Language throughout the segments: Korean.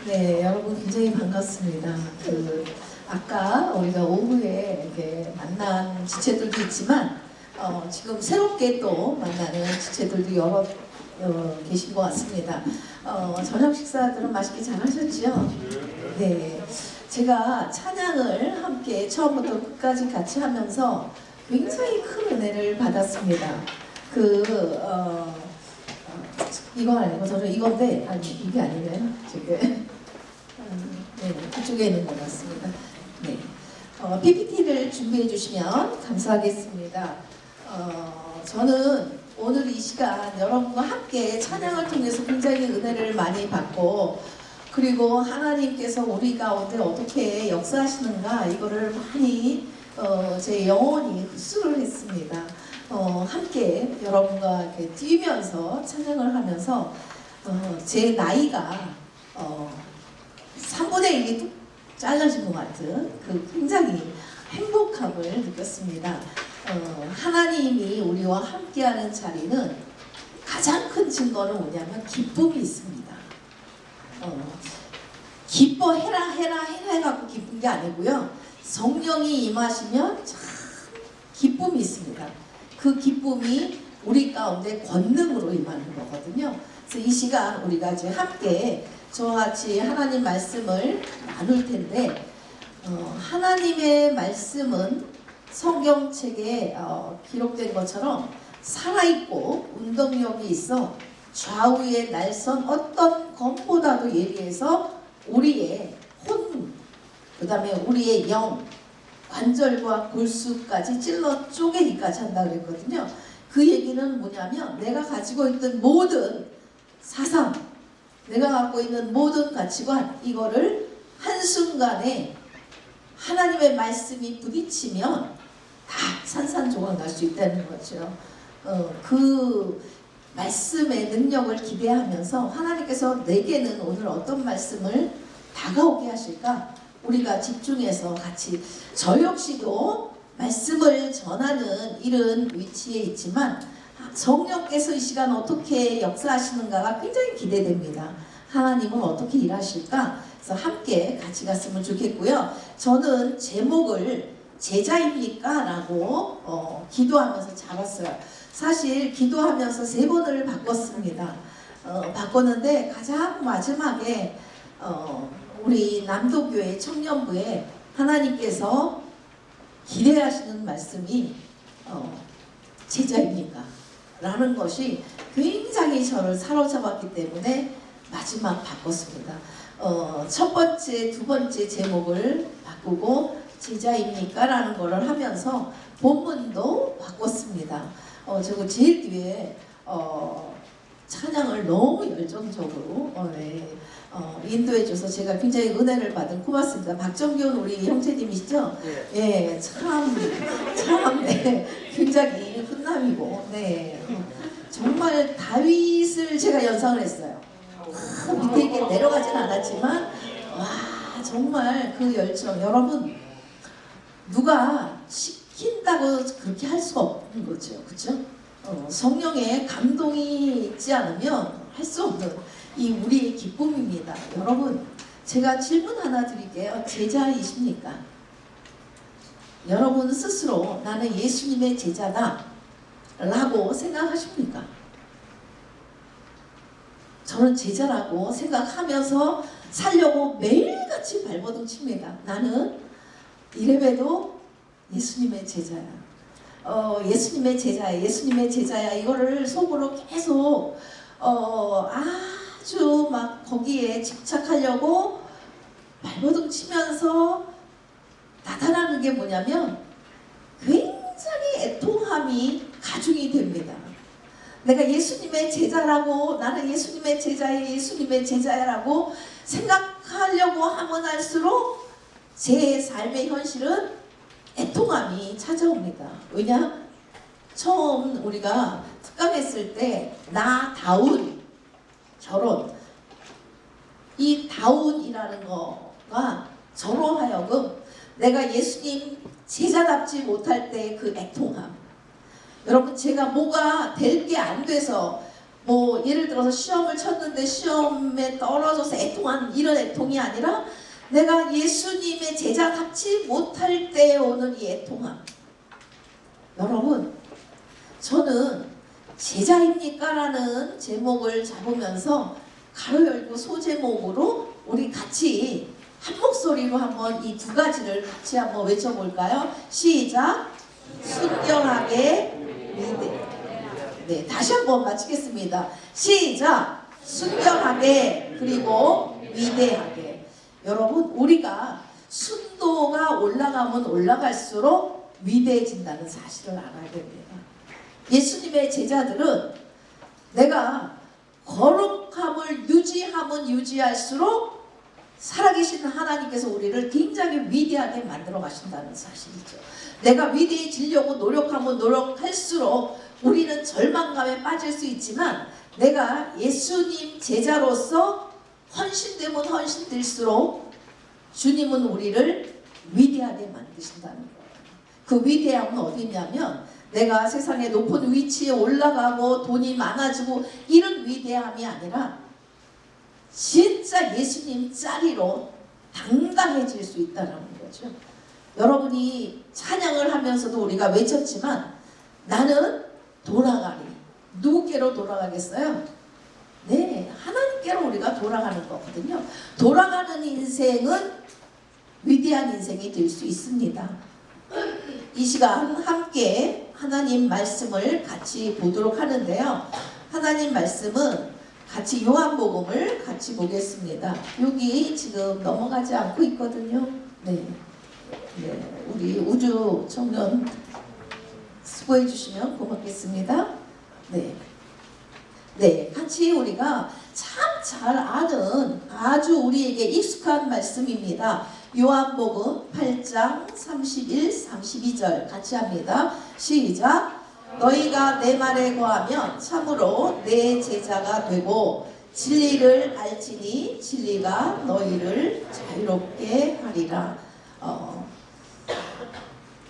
네, 여러분 굉장히 반갑습니다. 아까 우리가 오후에 이렇게 만난 지체들도 있지만 지금 새롭게 또 만나는 지체들도 여러 계신 것 같습니다. 저녁 식사들은 맛있게 잘 하셨죠? 네, 제가 찬양을 함께 처음부터 끝까지 같이 하면서 굉장히 큰 은혜를 받았습니다. 이거 아니고 저는 이건데 아니 이게 아니네요 지금. 네, 그쪽에 있는 것 같습니다. 네, PPT를 준비해 주시면 감사하겠습니다. 저는 오늘 이 시간 여러분과 함께 찬양을 통해서 굉장히 은혜를 많이 받고, 그리고 하나님께서 우리 가운데 어떻게 역사하시는가 이거를 많이 제 영혼이 흡수를 했습니다. 함께 여러분과 이렇게 뛰면서 찬양을 하면서 제 나이가 3분의 1이 뚝 잘라진 것 같은 굉장히 행복함을 느꼈습니다. 하나님이 우리와 함께하는 자리는 가장 큰 증거는 뭐냐면 기쁨이 있습니다. 기뻐해라 해갖고 기쁜 게 아니고요, 성령이 임하시면 참 기쁨이 있습니다. 그 기쁨이 우리 가운데 권능으로 임하는 거거든요. 그래서 이 시간 우리가 이제 함께 저와 같이 하나님 말씀을 나눌 텐데, 하나님의 말씀은 성경책에 기록된 것처럼 살아있고 운동력이 있어 좌우의 날선 어떤 검보다도 예리해서 우리의 혼, 그 다음에 우리의 영, 관절과 골수까지 찔러 쪼개기까지 한다 그랬거든요. 그 얘기는 뭐냐면 내가 가지고 있던 모든 사상, 내가 갖고 있는 모든 가치관, 이거를 한순간에 하나님의 말씀이 부딪히면 다 산산조각 날 수 있다는 거죠. 그 말씀의 능력을 기대하면서 하나님께서 내게는 오늘 어떤 말씀을 다가오게 하실까? 우리가 집중해서 같이, 저 역시도 말씀을 전하는 이런 위치에 있지만 성령께서 이 시간 어떻게 역사하시는가가 굉장히 기대됩니다. 하나님은 어떻게 일하실까? 그래서 함께 같이 갔으면 좋겠고요. 저는 제목을 제자입니까? 라고 기도하면서 잡았어요. 사실 기도하면서 3번을 바꿨습니다. 바꿨는데 가장 마지막에 우리 남도교회 청년부에 하나님께서 기대하시는 말씀이 제자입니까? 라는 것이 굉장히 저를 사로잡았기 때문에 마지막 바꿨습니다. 첫 번째, 두 번째 제목을 바꾸고 제자입니까? 라는 거를 하면서 본문도 바꿨습니다. 저거 제일 뒤에 찬양을 너무 열정적으로 인도해줘서 제가 굉장히 은혜를 받은, 고맙습니다. 박정균 우리 형제님이시죠? 예, 참 네, 굉장히 훈남이고, 네, 정말 다윗을 제가 연상을 했어요. 밑에 이렇게 내려가진 않았지만, 와, 정말 그 열정, 여러분 누가 시킨다고 그렇게 할 수가 없는 거죠, 그렇죠? 성령의 감동이 있지 않으면 할 수 없는 이 우리의 기쁨입니다. 여러분, 제가 질문 하나 드릴게요. 제자이십니까? 여러분 스스로 나는 예수님의 제자다 라고 생각하십니까? 저는 제자라고 생각하면서 살려고 매일같이 발버둥 칩니다. 나는 이래봬도 예수님의 제자야. 예수님의 제자야. 예수님의 제자야. 이거를 속으로 계속 아주 막 거기에 집착하려고 발버둥 치면서 나타나는 게 뭐냐면 굉장히 애통함이 가중이 됩니다. 내가 예수님의 제자라고, 나는 예수님의 제자야, 예수님의 제자야라고 생각하려고 하면 할수록 제 삶의 현실은 애통함이 찾아옵니다. 왜냐? 처음 우리가 특강했을 때 나다운 결혼, 이 다운이라는 거가 저로 하여금 내가 예수님 제자답지 못할 때 그 애통함, 여러분 제가 뭐가 될 게 안 돼서 뭐 예를 들어서 시험을 쳤는데 시험에 떨어져서 애통한 이런 애통이 아니라 내가 예수님의 제자답지 못할 때 오는 이 애통함. 여러분, 저는 제자입니까? 라는 제목을 잡으면서 가로 열고 소제목으로 우리 같이 한 목소리로 한번 이 두 가지를 같이 한번 외쳐볼까요? 시작! 순결하게 위대. 네, 다시 한번 마치겠습니다. 시작! 순결하게 그리고 위대하게. 여러분, 우리가 순도가 올라가면 올라갈수록 위대해진다는 사실을 알아야 됩니다. 예수님의 제자들은 내가 거룩함을 유지하면 유지할수록 살아계신 하나님께서 우리를 굉장히 위대하게 만들어 가신다는 사실이죠. 내가 위대해지려고 노력하면 노력할수록 우리는 절망감에 빠질 수 있지만 내가 예수님 제자로서 헌신되면 헌신될수록 주님은 우리를 위대하게 만드신다는 거예요. 그 위대함은 어디 있냐면 내가 세상의 높은 위치에 올라가고 돈이 많아지고 이런 위대함이 아니라 진짜 예수님 자리로 당당해질 수 있다는 거죠. 여러분이 찬양을 하면서도 우리가 외쳤지만 나는 돌아가리. 누구께로 돌아가겠어요? 네, 하나님께로 우리가 돌아가는 거거든요. 돌아가는 인생은 위대한 인생이 될 수 있습니다. 이 시간 함께 하나님 말씀을 같이 보도록 하는데요. 하나님 말씀은 같이 요한복음을 같이 보겠습니다. 여기 지금 넘어가지 않고 있거든요. 네, 우리 우주 청년 수고해 주시면 고맙겠습니다. 네, 같이 우리가 참 잘 아는 아주 우리에게 익숙한 말씀입니다. 요한복음 8장 31, 32절 같이 합니다. 시작! 너희가 내 말에 거하면 참으로 내 제자가 되고 진리를 알지니 진리가 너희를 자유롭게 하리라.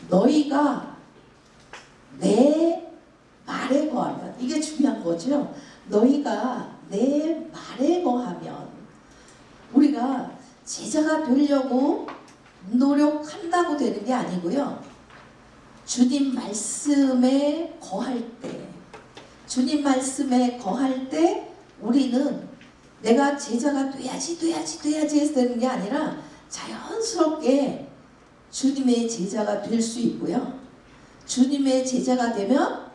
너희가 내 말에 거하면, 이게 중요한 거죠. 너희가 내 말에 거하면, 우리가 제자가 되려고 노력한다고 되는 게 아니고요. 주님 말씀에 거할 때, 주님 말씀에 거할 때 우리는 내가 제자가 돼야지 해서 되는 게 아니라 자연스럽게 주님의 제자가 될 수 있고요. 주님의 제자가 되면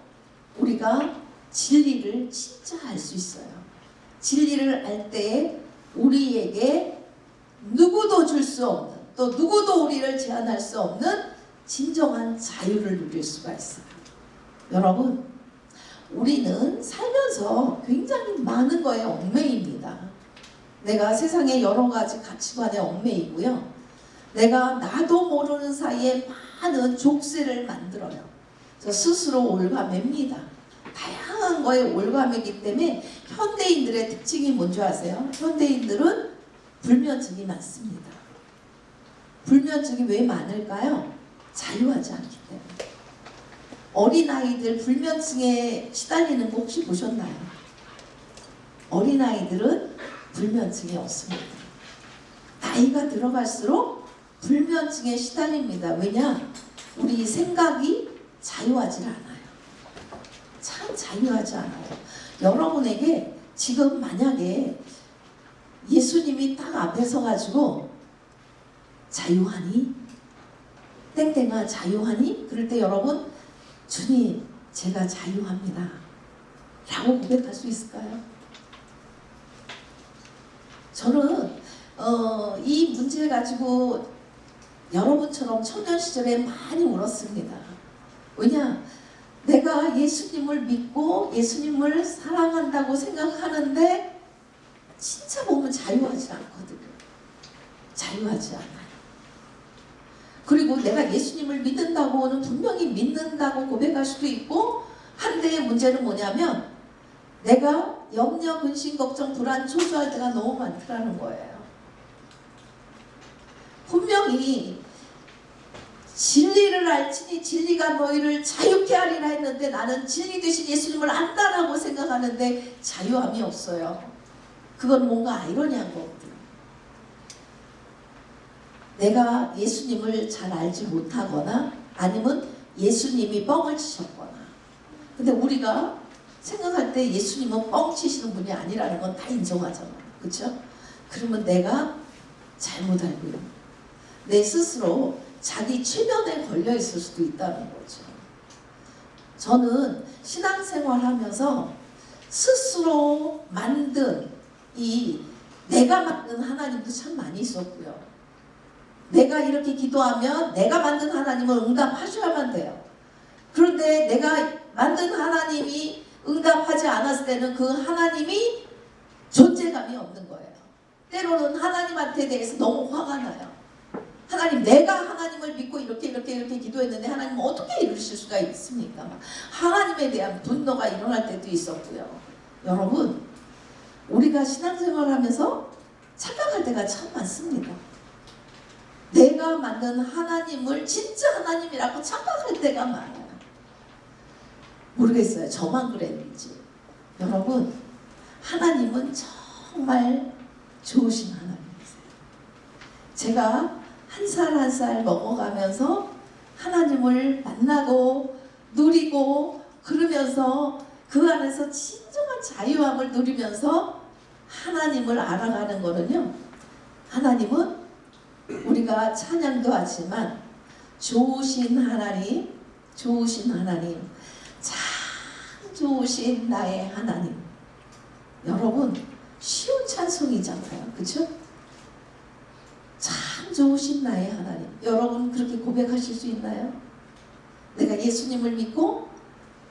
우리가 진리를 진짜 알 수 있어요. 진리를 알 때 우리에게 누구도 줄 수 없는, 또 누구도 우리를 제한할 수 없는 진정한 자유를 누릴 수가 있어요. 여러분, 우리는 살면서 굉장히 많은 거에 얽매입니다. 내가 세상의 여러 가지 가치관에 얽매이고요. 내가 나도 모르는 사이에 많은 족쇄를 만들어요. 저 스스로 올가맵니다. 다양한 거에 올가매기 때문에 현대인들의 특징이 뭔지 아세요? 현대인들은 불면증이 많습니다. 불면증이 왜 많을까요? 자유하지 않기 때문에. 어린아이들 불면증에 시달리는 거 혹시 보셨나요? 어린아이들은 불면증이 없습니다. 나이가 들어갈수록 불면증에 시달립니다. 왜냐? 우리 생각이 자유하지 않아요. 참 자유하지 않아요. 여러분에게 지금 만약에 예수님이 딱 앞에 서가지고 자유하니? 땡땡아 자유하니? 그럴 때 여러분, 주님 제가 자유합니다 라고 고백할 수 있을까요? 저는 이 문제 가지고 여러분처럼 청년 시절에 많이 울었습니다. 왜냐? 내가 예수님을 믿고 예수님을 사랑한다고 생각하는데 진짜 보면 자유하지 않거든요. 자유하지 않아요. 그리고 내가 예수님을 믿는다고는 분명히 믿는다고 고백할 수도 있고, 한대의 문제는 뭐냐면 내가 염려, 근심, 걱정, 불안, 초조할 때가 너무 많더라는 거예요. 분명히 진리를 알지니 진리가 너희를 자유케 하리라 했는데 나는 진리 되신 예수님을 안다라고 생각하는데 자유함이 없어요. 그건 뭔가 아이러니한 거거든요. 내가 예수님을 잘 알지 못하거나 아니면 예수님이 뻥을 치셨거나, 근데 우리가 생각할 때 예수님은 뻥 치시는 분이 아니라는 건 다 인정하잖아요. 그렇죠? 그러면 내가 잘못 알고 있는, 내 스스로 자기 최면에 걸려 있을 수도 있다는 거죠. 저는 신앙생활 하면서 스스로 만든 내가 만든 하나님도 참 많이 있었고요. 내가 이렇게 기도하면 내가 만든 하나님을 응답하셔야만 돼요. 그런데 내가 만든 하나님이 응답하지 않았을 때는 그 하나님이 존재감이 없는 거예요. 때로는 하나님한테 대해서 너무 화가 나요. 하나님, 내가 하나님을 믿고 이렇게 기도했는데 하나님은 어떻게 이루실 수가 있습니까? 하나님에 대한 분노가 일어날 때도 있었고요. 여러분, 우리가 신앙생활을 하면서 착각할 때가 참 많습니다. 내가 만든 하나님을 진짜 하나님이라고 착각할 때가 많아요. 모르겠어요. 저만 그랬는지. 여러분, 하나님은 정말 좋으신 하나님이세요. 제가 한 살 한 살 먹어가면서 하나님을 만나고 누리고 그러면서 그 안에서 진정한 자유함을 누리면서 하나님을 알아가는 거는요, 하나님은 우리가 찬양도 하지만 좋으신 하나님, 좋으신 하나님, 참 좋으신 나의 하나님. 여러분, 쉬운 찬송이잖아요. 그렇죠? 참 좋으신 나의 하나님. 여러분 그렇게 고백하실 수 있나요? 내가 예수님을 믿고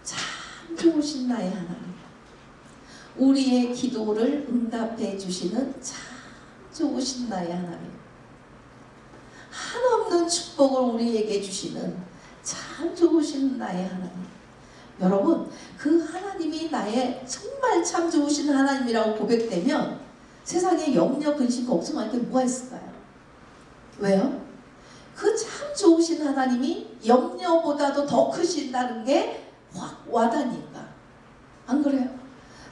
참 좋으신 나의 하나님, 우리의 기도를 응답해 주시는 참 좋으신 나의 하나님, 한없는 축복을 우리에게 주시는 참 좋으신 나의 하나님. 여러분, 그 하나님이 나의 정말 참 좋으신 하나님이라고 고백되면 세상에 염려, 근심, 걱정할 게 뭐가 있을까요? 왜요? 그 참 좋으신 하나님이 염려보다도 더 크신다는 게 확 와닿으니까. 안 그래요?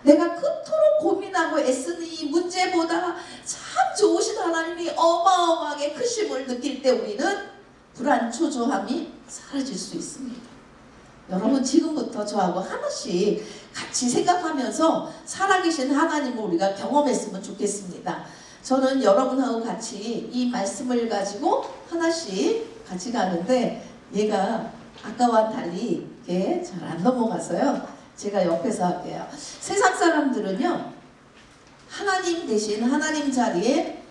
내가 그토록 고민하고 애쓰는 이 문제보다 참 좋으신 하나님이 어마어마하게 크심을 느낄 때 우리는 불안, 초조함이 사라질 수 있습니다. 여러분, 지금부터 저하고 하나씩 같이 생각하면서 살아계신 하나님을 우리가 경험했으면 좋겠습니다. 저는 여러분하고 같이 이 말씀을 가지고 하나씩 같이 가는데, 얘가 아까와 달리 이게 잘 안 넘어가서요, 제가 옆에서 할게요. 세상 사람들은요, 하나님 대신 하나님 자리에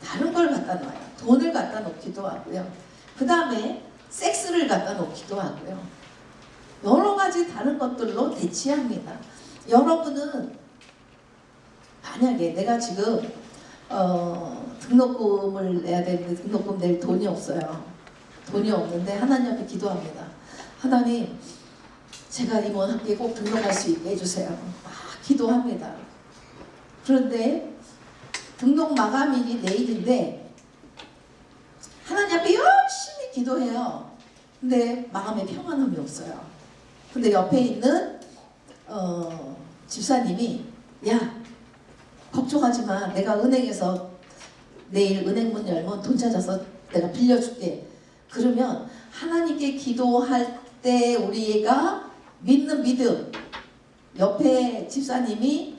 다른 걸 갖다 놔요. 돈을 갖다 놓기도 하고요, 그 다음에 섹스를 갖다 놓기도 하고요, 여러 가지 다른 것들로 대치합니다. 여러분은 만약에 내가 지금 등록금을 내야 되는데 등록금 낼 돈이 없어요. 돈이 없는데 하나님 앞에 기도합니다. 하나님, 제가 이번 학기에 꼭 등록할 수 있게 해주세요. 막 기도합니다. 그런데 등록 마감일이 내일인데 하나님 앞에 열심히 기도해요. 근데 마음에 평안함이 없어요. 근데 옆에 있는 집사님이, 야, 걱정하지 마. 내가 은행에서 내일 은행 문 열면 돈 찾아서 내가 빌려줄게. 그러면 하나님께 기도할 때 우리가 믿는 믿음, 옆에 집사님이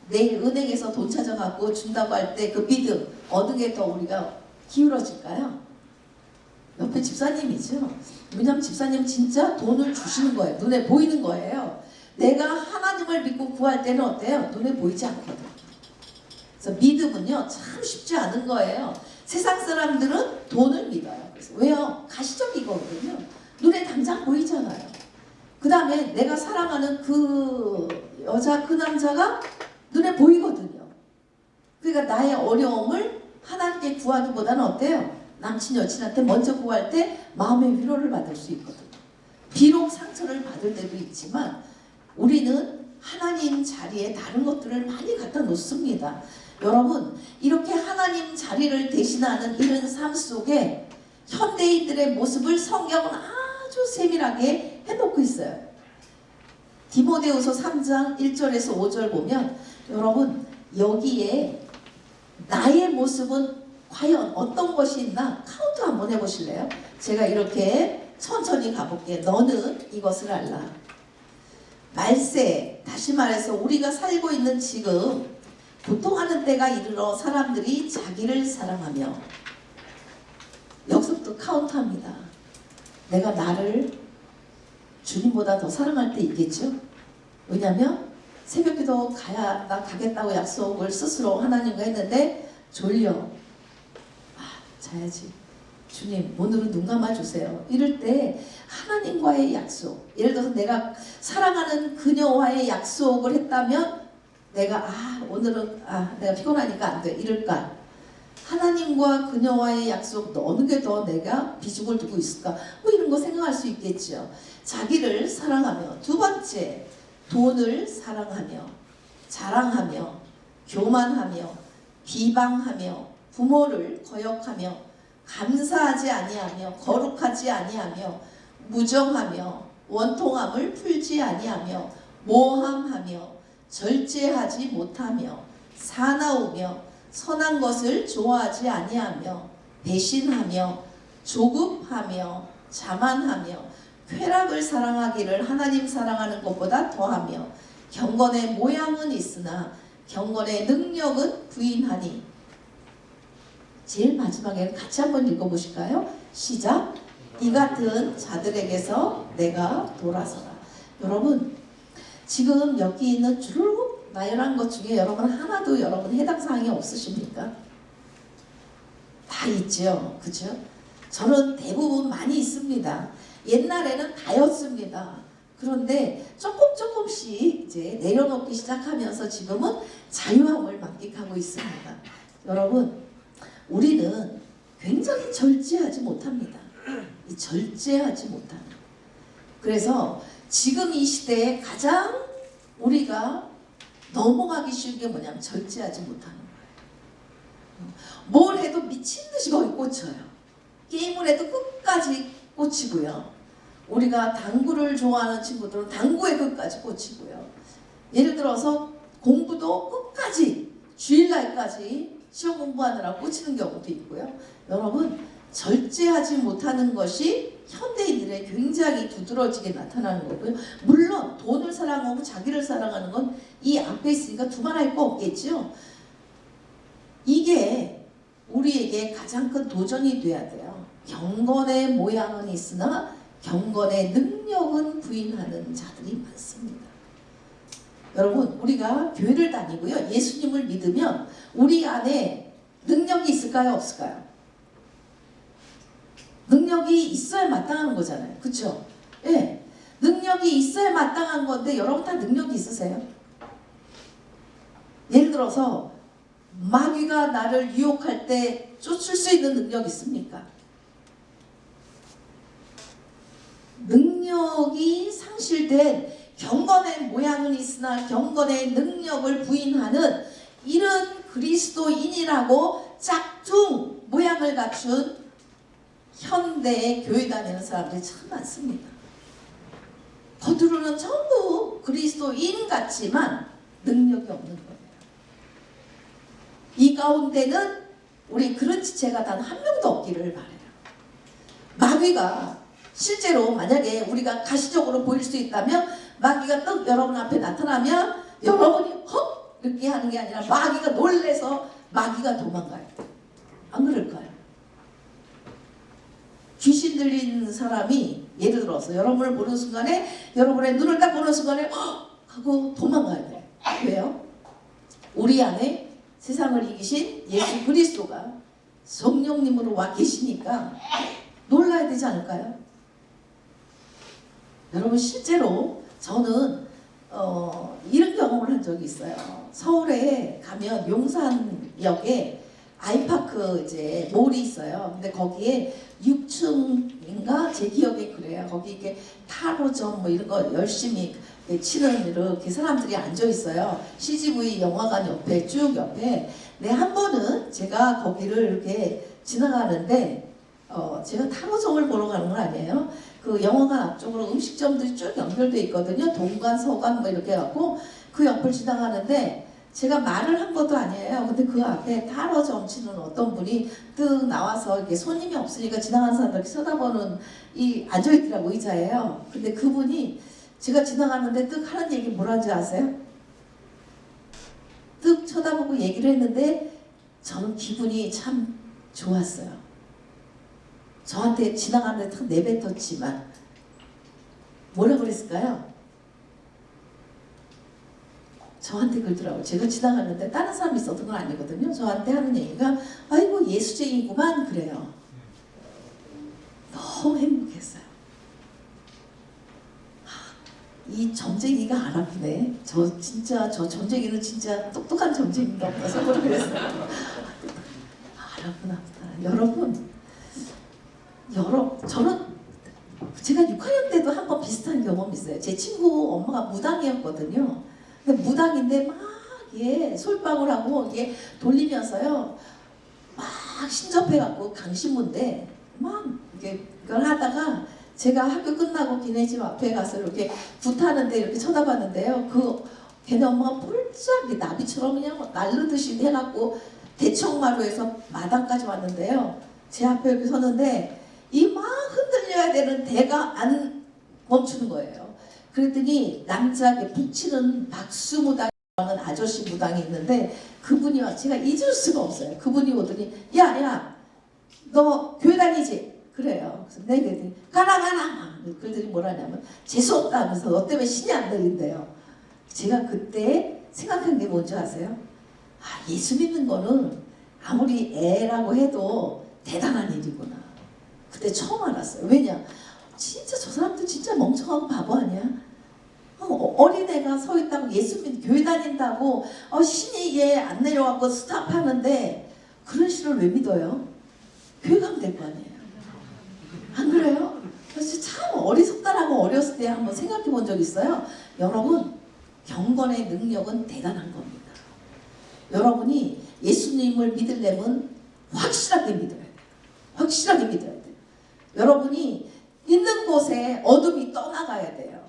내일 은행에서 돈 찾아갖고 준다고 할 때 그 믿음, 어느 게 더 우리가 기울어질까요? 옆에 집사님이죠. 왜냐하면 집사님 진짜 돈을 주시는 거예요. 눈에 보이는 거예요. 내가 하나님을 믿고 구할 때는 어때요? 눈에 보이지 않거든. 그래서 믿음은요, 참 쉽지 않은 거예요. 세상 사람들은 돈을 믿어요. 그래서 왜요? 가시적이거든요. 눈에 당장 보이잖아요. 그 다음에 내가 사랑하는 그 여자, 그 남자가 눈에 보이거든요. 그러니까 나의 어려움을 하나님께 구하기보다는 어때요? 남친, 여친한테 먼저 구할 때 마음의 위로를 받을 수 있거든요. 비록 상처를 받을 때도 있지만 우리는 하나님 자리에 다른 것들을 많이 갖다 놓습니다. 여러분, 이렇게 하나님 자리를 대신하는 이런 삶 속에 현대인들의 모습을 성경은 아주 세밀하게 해놓고 있어요. 디모데후서 3장 1절에서 5절 보면 여러분 여기에 나의 모습은 과연 어떤 것이 있나 카운트 한번 해보실래요? 제가 이렇게 천천히 가볼게. 너는 이것을 알라. 말세, 다시 말해서 우리가 살고 있는 지금 고통하는 때가 이르러 사람들이 자기를 사랑하며, 여기서부터 카운트합니다. 내가 나를 주님보다 더 사랑할 때 있겠죠? 왜냐하면 새벽기도 나 가겠다고 약속을 스스로 하나님과 했는데 졸려. 자야지. 주님 오늘은 눈 감아주세요. 이럴 때 하나님과의 약속, 예를 들어서 내가 사랑하는 그녀와의 약속을 했다면 내가 오늘은 내가 피곤하니까 안 돼 이럴까? 하나님과 그녀와의 약속 어느 게 더 내가 비중을 두고 있을까? 뭐 이런 거 생각할 수 있겠죠. 자기를 사랑하며, 두 번째 돈을 사랑하며, 자랑하며, 교만하며, 비방하며, 부모를 거역하며, 감사하지 아니하며, 거룩하지 아니하며, 무정하며, 원통함을 풀지 아니하며, 모함하며, 절제하지 못하며, 사나우며, 선한 것을 좋아하지 아니하며, 배신하며, 조급하며, 자만하며, 쾌락을 사랑하기를 하나님 사랑하는 것보다 더하며, 경건의 모양은 있으나 경건의 능력은 부인하니. 제일 마지막에는 같이 한번 읽어보실까요? 시작. 이 같은 자들에게서 내가 돌아서라. 여러분 지금 여기 있는 주르륵 나열한 것 중에 여러분 하나도 여러분 해당 사항이 없으십니까? 다 있죠. 그죠? 저는 대부분 많이 있습니다. 옛날에는 다였습니다. 그런데 조금씩 이제 내려놓기 시작하면서 지금은 자유함을 만끽하고 있습니다. 여러분 우리는 굉장히 절제하지 못합니다. 이 절제하지 못하는. 그래서 지금 이 시대에 가장 우리가 넘어가기 쉬운 게 뭐냐면 절제하지 못하는 거예요. 뭘 해도 미친 듯이 거기 꽂혀요. 게임을 해도 끝까지 꽂히고요. 우리가 당구를 좋아하는 친구들은 당구에 끝까지 꽂히고요. 예를 들어서 공부도 끝까지 주일날까지 시험 공부하느라 꽂히는 경우도 있고요. 여러분 절제하지 못하는 것이 현대인들의 굉장히 두드러지게 나타나는 거고요. 물론 돈을 사랑하고 자기를 사랑하는 건 이 앞에 있으니까 두말할 거 없겠죠. 이게 우리에게 가장 큰 도전이 돼야 돼요. 경건의 모양은 있으나 경건의 능력은 부인하는 자들이 많습니다. 여러분 우리가 교회를 다니고요. 예수님을 믿으면 우리 안에 능력이 있을까요? 없을까요? 능력이 있어야 마땅한 거잖아요. 그렇죠? 예. 능력이 있어야 마땅한 건데 여러분 다 능력이 있으세요? 예를 들어서 마귀가 나를 유혹할 때 쫓을 수 있는 능력이 있습니까? 능력이 상실된 경건의 모양은 있으나 경건의 능력을 부인하는 이런 그리스도인이라고 짝퉁 모양을 갖춘 현대의 교회 다니는 사람들이 참 많습니다. 겉으로는 전부 그리스도인 같지만 능력이 없는 거예요. 이 가운데는 우리 그런 지체가 단 한 명도 없기를 바라요. 마귀가 실제로 만약에 우리가 가시적으로 보일 수 있다면 마귀가 떡 여러분 앞에 나타나면 여러분이 헉 이렇게 하는 게 아니라 마귀가 놀래서 마귀가 도망가요. 안 그럴까요? 귀신 들린 사람이 예를 들어서 여러분을 보는 순간에 여러분의 눈을 딱 보는 순간에 헉 하고 도망가야 돼요. 왜요? 우리 안에 세상을 이기신 예수 그리스도가 성령님으로 와 계시니까 놀라야 되지 않을까요? 여러분 실제로 저는 이런 경험을 한 적이 있어요. 서울에 가면 용산역에 아이파크 이제 몰이 있어요. 근데 거기에 6층인가 제 기억에 그래요. 거기 이렇게 타로점 뭐 이런 거 열심히 치는 이렇게 사람들이 앉아 있어요. CGV 영화관 옆에 쭉 옆에. 네, 한 번은 제가 거기를 이렇게 지나가는데 제가 타로점을 보러 가는 건 아니에요. 그 영화관 앞쪽으로 음식점들이 쭉 연결돼 있거든요. 동관, 서관 뭐 이렇게 해갖고 그 옆을 지나가는데 제가 말을 한 것도 아니에요. 근데 그 앞에 타로점 치는 어떤 분이 뜩 나와서 이렇게 손님이 없으니까 지나가는 사람들 쳐다보는 이 앉아있더라고 의자예요. 근데 그분이 제가 지나가는데 뜩 하는 얘기 뭐라는지 아세요? 뜩 쳐다보고 얘기를 했는데 저는 기분이 참 좋았어요. 저한테 지나가는데 탁 내뱉었지만 뭐라 그랬을까요? 저한테 그러더라고요. 제가 지나가는데 다른 사람이 있었던 건 아니거든요. 저한테 하는 얘기가 아이고 예수쟁이구만 그래요. 너무 행복했어요. 이 점쟁이가 알아보네. 저 점쟁이는 진짜 똑똑한 점쟁이가 없다 속으로 그랬어요. 알아보나 보다. 여러분, 저는 제가 6학년 때도 한 번 비슷한 경험이 있어요. 제 친구 엄마가 무당이었거든요. 근데 무당인데 막 솔방울하고 이게 돌리면서요. 막 신접해갖고 강신문데 막 이걸 하다가 제가 학교 끝나고 걔네 집 앞에 가서 이렇게 굿하는데 이렇게 쳐다봤는데요. 걔네 엄마가 폴짝 나비처럼 그냥 날르듯이 해갖고 대청마루에서 마당까지 왔는데요. 제 앞에 이렇게 서는데 이 막 흔들려야 되는 대가 안 멈추는 거예요. 그랬더니 남자에게 붙이는 박수 무당이라는 아저씨 무당이 있는데 그분이 와 제가 잊을 수가 없어요. 그분이 오더니 야 너 교회 다니지? 그래요. 그래서 네 그랬더니 가라 그랬더니 뭐라냐면 재수없다 하면서 너 때문에 신이 안 들린대요. 제가 그때 생각한 게 뭔지 아세요? 예수 믿는 거는 아무리 애라고 해도 대단한 일이구나. 그때 처음 알았어요. 왜냐? 진짜 저 사람들 진짜 멍청하고 바보 아니야? 어린애가 서 있다고 예수 믿 교회 다닌다고 신이 얘 안 내려와서 스탑하는데 그런 신을 왜 믿어요? 교회 가면 될 거 아니에요. 안 그래요? 그래서 참 어리석다라고 어렸을 때 한번 생각해 본 적 있어요. 여러분 경건의 능력은 대단한 겁니다. 여러분이 예수님을 믿으려면 확실하게 믿어야 돼요. 확실하게 믿어야 돼요. 여러분이 있는 곳에 어둠이 떠나가야 돼요.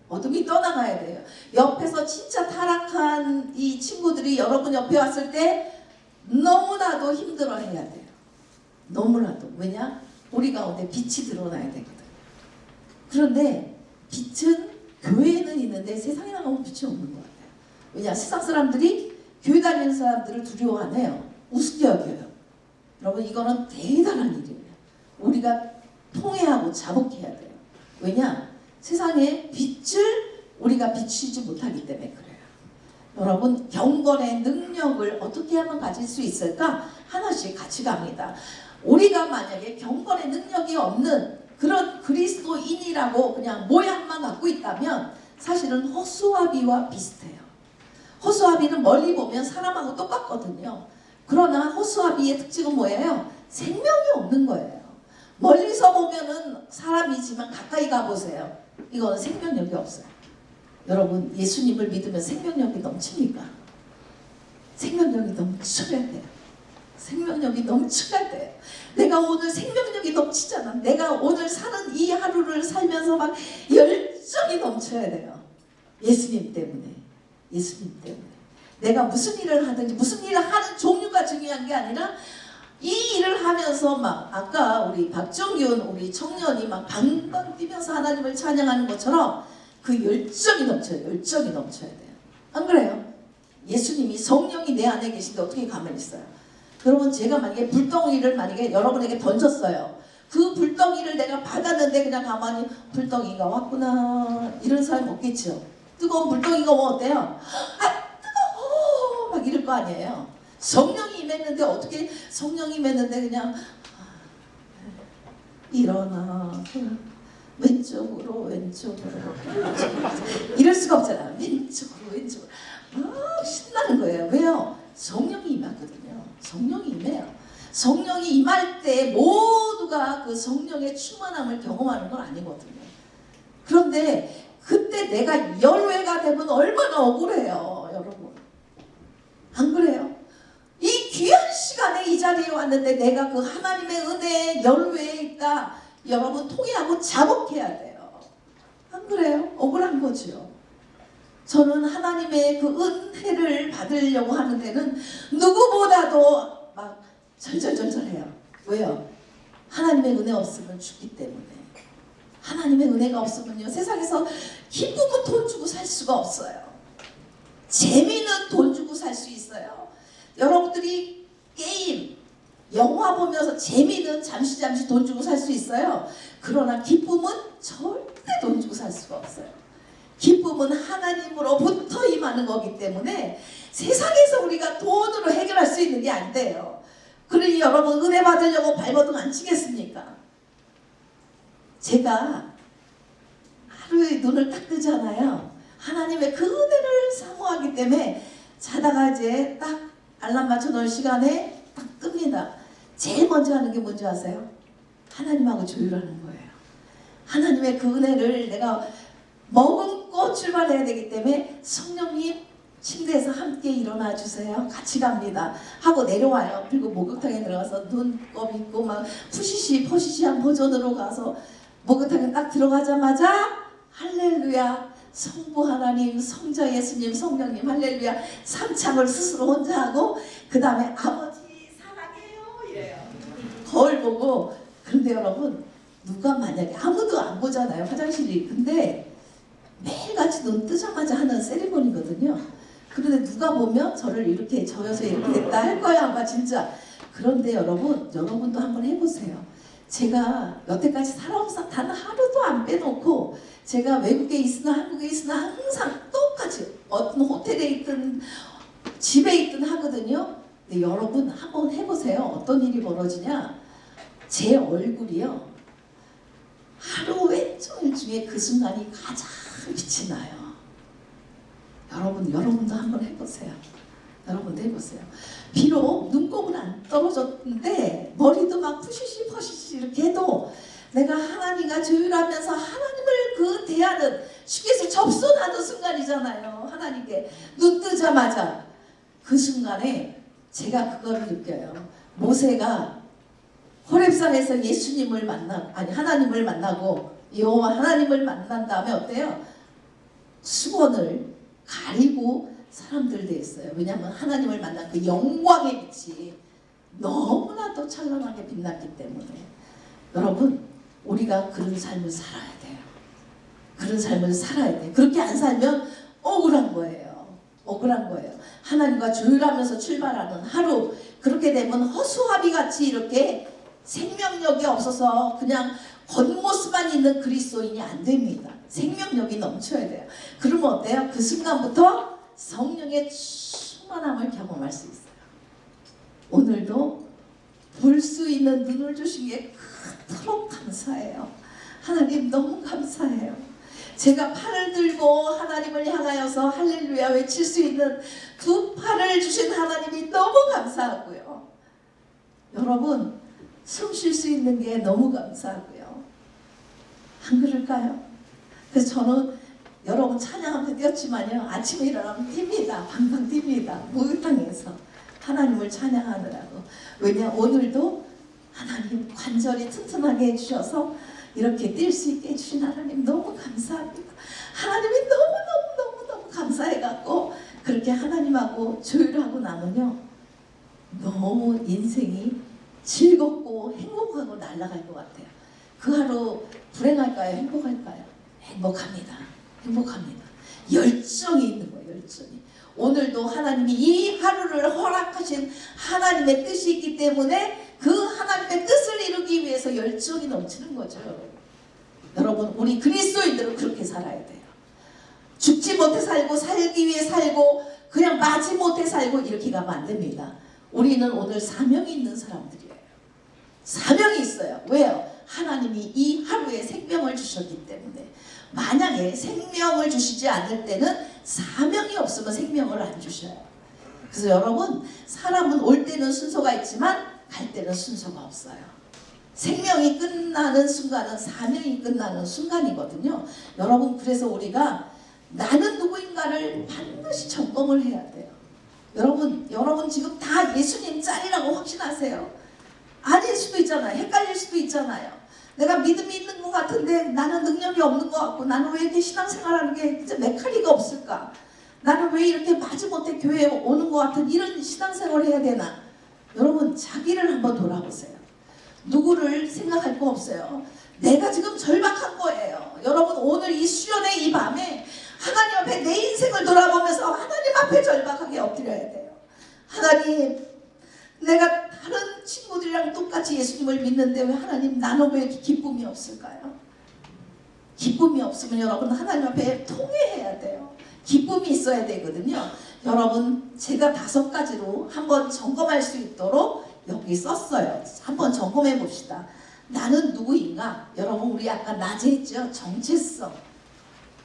어둠이 떠나가야 돼요. 옆에서 진짜 타락한 이 친구들이 여러분 옆에 왔을 때 너무나도 힘들어해야 돼요. 너무나도. 왜냐? 우리 가운데 빛이 드러나야 되거든. 그런데 빛은 교회에는 있는데 세상에 나가면 빛이 없는 것 같아요. 왜냐? 세상 사람들이 교회 다니는 사람들을 두려워하네요. 우습게 여겨요. 여러분 이거는 대단한 일이에요. 우리가 통회하고 자복해야 돼요. 왜냐? 세상에 빛을 우리가 비추지 못하기 때문에 그래요. 여러분 경건의 능력을 어떻게 하면 가질 수 있을까? 하나씩 같이 갑니다. 우리가 만약에 경건의 능력이 없는 그런 그리스도인이라고 그냥 모양만 갖고 있다면 사실은 허수아비와 비슷해요. 허수아비는 멀리 보면 사람하고 똑같거든요. 그러나 허수아비의 특징은 뭐예요? 생명이 없는 거예요. 멀리서 보면은 사람이지만 가까이 가보세요. 이거는 생명력이 없어요. 여러분 예수님을 믿으면 생명력이 넘칩니까? 생명력이 넘쳐야 돼요. 생명력이 넘쳐야 돼요. 내가 오늘 생명력이 넘치잖아. 내가 오늘 사는 이 하루를 살면서 막 열정이 넘쳐야 돼요. 예수님 때문에. 예수님 때문에. 내가 무슨 일을 하든지 무슨 일을 하는 종류가 중요한 게 아니라 이 일을 하면서 막 아까 우리 박정균 우리 청년이 막 방방 뛰면서 하나님을 찬양하는 것처럼 그 열정이 넘쳐요. 열정이 넘쳐야 돼요. 안 그래요? 예수님이 성령이 내 안에 계신데 어떻게 가만히 있어요? 여러분 제가 만약에 불덩이를 만약에 여러분에게 던졌어요. 그 불덩이를 내가 받았는데 그냥 가만히 불덩이가 왔구나 이런 사람이 없겠죠. 뜨거운 불덩이가 오면 어때요? 뜨거워 막 이럴 거 아니에요. 성령이 임했는데 어떻게 성령이 임했는데 그냥 일어나 왼쪽으로 이럴 수가 없잖아요. 왼쪽으로 신나는 거예요. 왜요? 성령이 임하거든요. 성령이 임해요. 성령이 임할 때 모두가 그 성령의 충만함을 경험하는 건 아니거든요. 그런데 그때 내가 열외가 되면 얼마나 억울해요. 여러분 안 그래요? 이 귀한 시간에 이 자리에 자리에 왔는데 내가 그 하나님의 은혜의 연회에 있다. 여러분 통회하고 자복해야 돼요. 안 그래요? 억울한 거죠. 저는 하나님의 그 은혜를 받으려고 하는 데는 누구보다도 막 절절절절해요. 왜요? 하나님의 은혜 없으면 죽기 때문에. 하나님의 은혜가 없으면요, 세상에서 기쁨은 돈 주고 살 수가 없어요. 재미는 돈 주고 살 수 있어요. 여러분들이 게임, 영화 보면서 재미는 잠시 돈 주고 살 수 있어요. 그러나 기쁨은 절대 돈 주고 살 수가 없어요. 기쁨은 하나님으로부터 임하는 거기 때문에 세상에서 우리가 돈으로 해결할 수 있는 게 안 돼요. 그러니 여러분 은혜 받으려고 발버둥 안 치겠습니까? 제가 하루에 눈을 딱 뜨잖아요. 하나님의 그 은혜를 사모하기 때문에 자다가 이제 딱 알람 맞춰놓은 시간에 딱 뜹니다. 제일 먼저 하는 게 뭔지 아세요? 하나님하고 조율하는 거예요. 하나님의 그 은혜를 내가 머금고 출발해야 되기 때문에 성령님 침대에서 함께 일어나 주세요. 같이 갑니다. 하고 내려와요. 그리고 목욕탕에 들어가서 눈곱 있고 막 푸시시 퍼시시한 버전으로 가서 목욕탕에 딱 들어가자마자 할렐루야 성부 하나님, 성자 예수님, 성령님 할렐루야 삼창을 스스로 혼자 하고 그 다음에 아버지 사랑해요 이래요. 거울 보고. 그런데 여러분 누가 만약에 아무도 안 보잖아요. 화장실이. 근데 매일같이 눈 뜨자마자 하는 세리머니거든요. 그런데 누가 보면 저를 이렇게 저여서 이렇게 됐다 할 거야 아마 진짜. 그런데 여러분도 한번 해보세요. 제가 여태까지 살아온 단 하루도 안 빼놓고 제가 외국에 있으나 한국에 있으나 항상 똑같이 어떤 호텔에 있든 집에 있든 하거든요. 근데 여러분 한번 해보세요. 어떤 일이 벌어지냐. 제 얼굴이요. 하루 왼종일 중에 그 순간이 가장 빛이 나요. 여러분도 한번 해보세요. 여러분도 해보세요. 비록 눈곱은 안 떨어졌는데 머리도 막 푸시시 퍼시시 이렇게 해도 내가 하나님과 조율하면서 하나님을 그 대하는 주께서 접선하는 순간이잖아요. 하나님께 눈 뜨자마자 그 순간에 제가 그거를 느껴요. 모세가 호렙산에서 예수님을 하나님을 만나고 여호와 하나님을 만난 다음에 어때요? 수건을 가리고 사람들 됐어요. 왜냐하면 하나님을 만난 그 영광의 빛이 너무나도 찬란하게 빛났기 때문에. 여러분 우리가 그런 삶을 살아야 돼요. 그런 삶을 살아야 돼요. 그렇게 안 살면 억울한 거예요. 억울한 거예요. 하나님과 조율하면서 출발하는 하루. 그렇게 되면 허수아비 같이 이렇게 생명력이 없어서 그냥 겉모습만 있는 그리스도인이 안 됩니다. 생명력이 넘쳐야 돼요. 그러면 어때요? 그 순간부터 성령의 충만함을 경험할 수 있어요. 오늘도 볼 수 있는 눈을 주신 게 그토록 감사해요. 하나님 너무 감사해요. 제가 팔을 들고 하나님을 향하여서 할렐루야 외칠 수 있는 두 팔을 주신 하나님이 너무 감사하고요. 여러분 숨 쉴 수 있는 게 너무 감사하고요. 안 그럴까요? 그래서 저는 여러분 찬양하면서 뛰었지만요. 아침에 일어나면 뜁니다. 방방 뜁니다. 목욕탕에서 하나님을 찬양하느라고. 왜냐 오늘도 하나님 관절이 튼튼하게 해주셔서 이렇게 뛸 수 있게 해주신 하나님 너무 감사합니다. 하나님이 너무 감사해갖고 그렇게 하나님하고 조율하고 나면요. 너무 인생이 즐겁고 행복하고 날아갈 것 같아요. 그 하루 불행할까요? 행복할까요? 행복합니다. 행복합니다. 열정이 있는 거예요. 열정이. 오늘도 하나님이 이 하루를 허락하신 하나님의 뜻이 있기 때문에 그 하나님의 뜻을 이루기 위해서 열정이 넘치는 거죠. 여러분 우리 그리스도인들은 그렇게 살아야 돼요. 죽지 못해 살고 살기 위해 살고 그냥 마지 못해 살고 이렇게 가면 안 됩니다. 우리는 오늘 사명이 있는 사람들이에요. 사명이 있어요. 왜요? 하나님이 이 하루에 생명을 주셨기 때문에. 만약에 생명을 주시지 않을 때는 사명이 없으면 생명을 안 주셔요. 그래서 여러분 사람은 올 때는 순서가 있지만 갈 때는 순서가 없어요. 생명이 끝나는 순간은 사명이 끝나는 순간이거든요. 여러분 그래서 우리가 나는 누구인가를 반드시 점검을 해야 돼요. 여러분 지금 다 예수님 짤이라고 확신하세요? 아닐 수도 있잖아요. 헷갈릴 수도 있잖아요. 내가 믿음이 있는 것 같은데 나는 능력이 없는 것 같고, 나는 왜 이렇게 신앙생활하는 게 진짜 메카리가 없을까? 나는 왜 이렇게 마지못해 교회에 오는 것 같은 이런 신앙생활을 해야 되나? 여러분 자기를 한번 돌아보세요. 누구를 생각할 거 없어요. 내가 지금 절박한 거예요. 여러분 오늘 이 수련의 이 밤에 하나님 앞에 내 인생을 돌아보면서 하나님 앞에 절박하게 엎드려야 돼요. 하나님, 내가 다른 친구들이랑 똑같이 예수님을 믿는데 왜 하나님 나는 왜 이렇게 기쁨이 없을까요? 기쁨이 없으면 여러분 하나님 앞에 통회해야 돼요. 기쁨이 있어야 되거든요. 여러분 제가 5가지로 한번 점검할 수 있도록 여기 썼어요. 한번 점검해 봅시다. 나는 누구인가? 여러분 우리 아까 낮에 했죠? 정체성.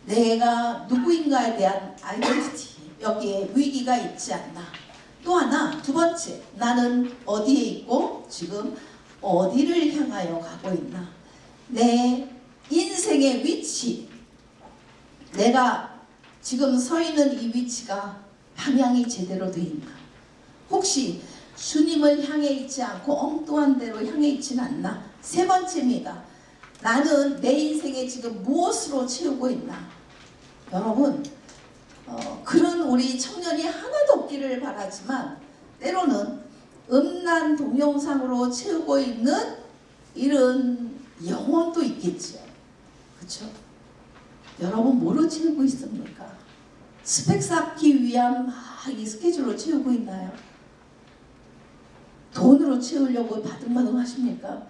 내가 누구인가에 대한 아이덴티티. 여기에 위기가 있지 않나. 또 하나, 2번째, 나는 어디에 있고 지금 어디를 향하여 가고 있나. 내 인생의 위치, 내가 지금 서 있는 이 위치가 방향이 제대로 돼 있나. 혹시 주님을 향해 있지 않고 엉뚱한 데로 향해 있지는 않나. 3번째입니다. 나는 내 인생에 지금 무엇으로 채우고 있나. 여러분 그런 우리 청년이 하나도 없기를 바라지만 때로는 음란 동영상으로 채우고 있는 이런 영혼도 있겠죠. 그렇죠? 여러분 뭐로 채우고 있습니까? 스펙 쌓기 위한 막 이 스케줄로 채우고 있나요? 돈으로 채우려고 바둥바둥 하십니까?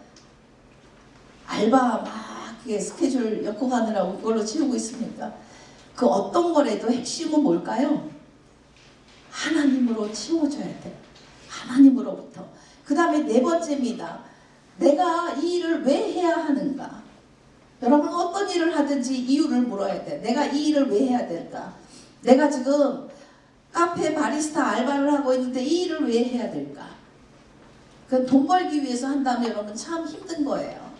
알바 막 스케줄 엮어가느라고 그걸로 채우고 있습니까? 그 어떤 거라도 핵심은 뭘까요? 하나님으로 채워줘야 돼. 하나님으로부터. 그 다음에 4번째입니다. 내가 이 일을 왜 해야 하는가? 여러분 어떤 일을 하든지 이유를 물어야 돼. 내가 이 일을 왜 해야 될까? 내가 지금 카페 바리스타 알바를 하고 있는데 이 일을 왜 해야 될까? 그 돈 벌기 위해서 한다면 여러분 참 힘든 거예요.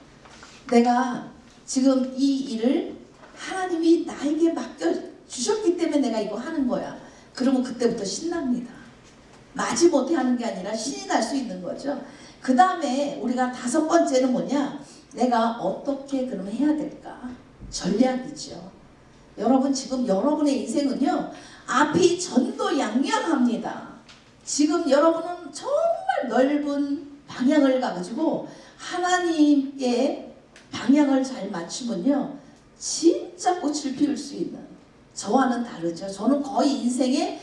내가 지금 이 일을 하나님이 나에게 맡겨주셨기 때문에 내가 이거 하는 거야. 그러면 그때부터 신납니다. 마지못해 하는 게 아니라 신이 날 수 있는 거죠. 그 다음에 우리가 5번째는 뭐냐? 내가 어떻게 그러면 해야 될까? 전략이죠. 여러분 지금 여러분의 인생은요. 앞이 전도양양합니다. 지금 여러분은 정말 넓은 방향을 가지고 하나님께 방향을 잘 맞추면요. 진짜 꽃을 피울 수 있는, 저와는 다르죠. 저는 거의 인생의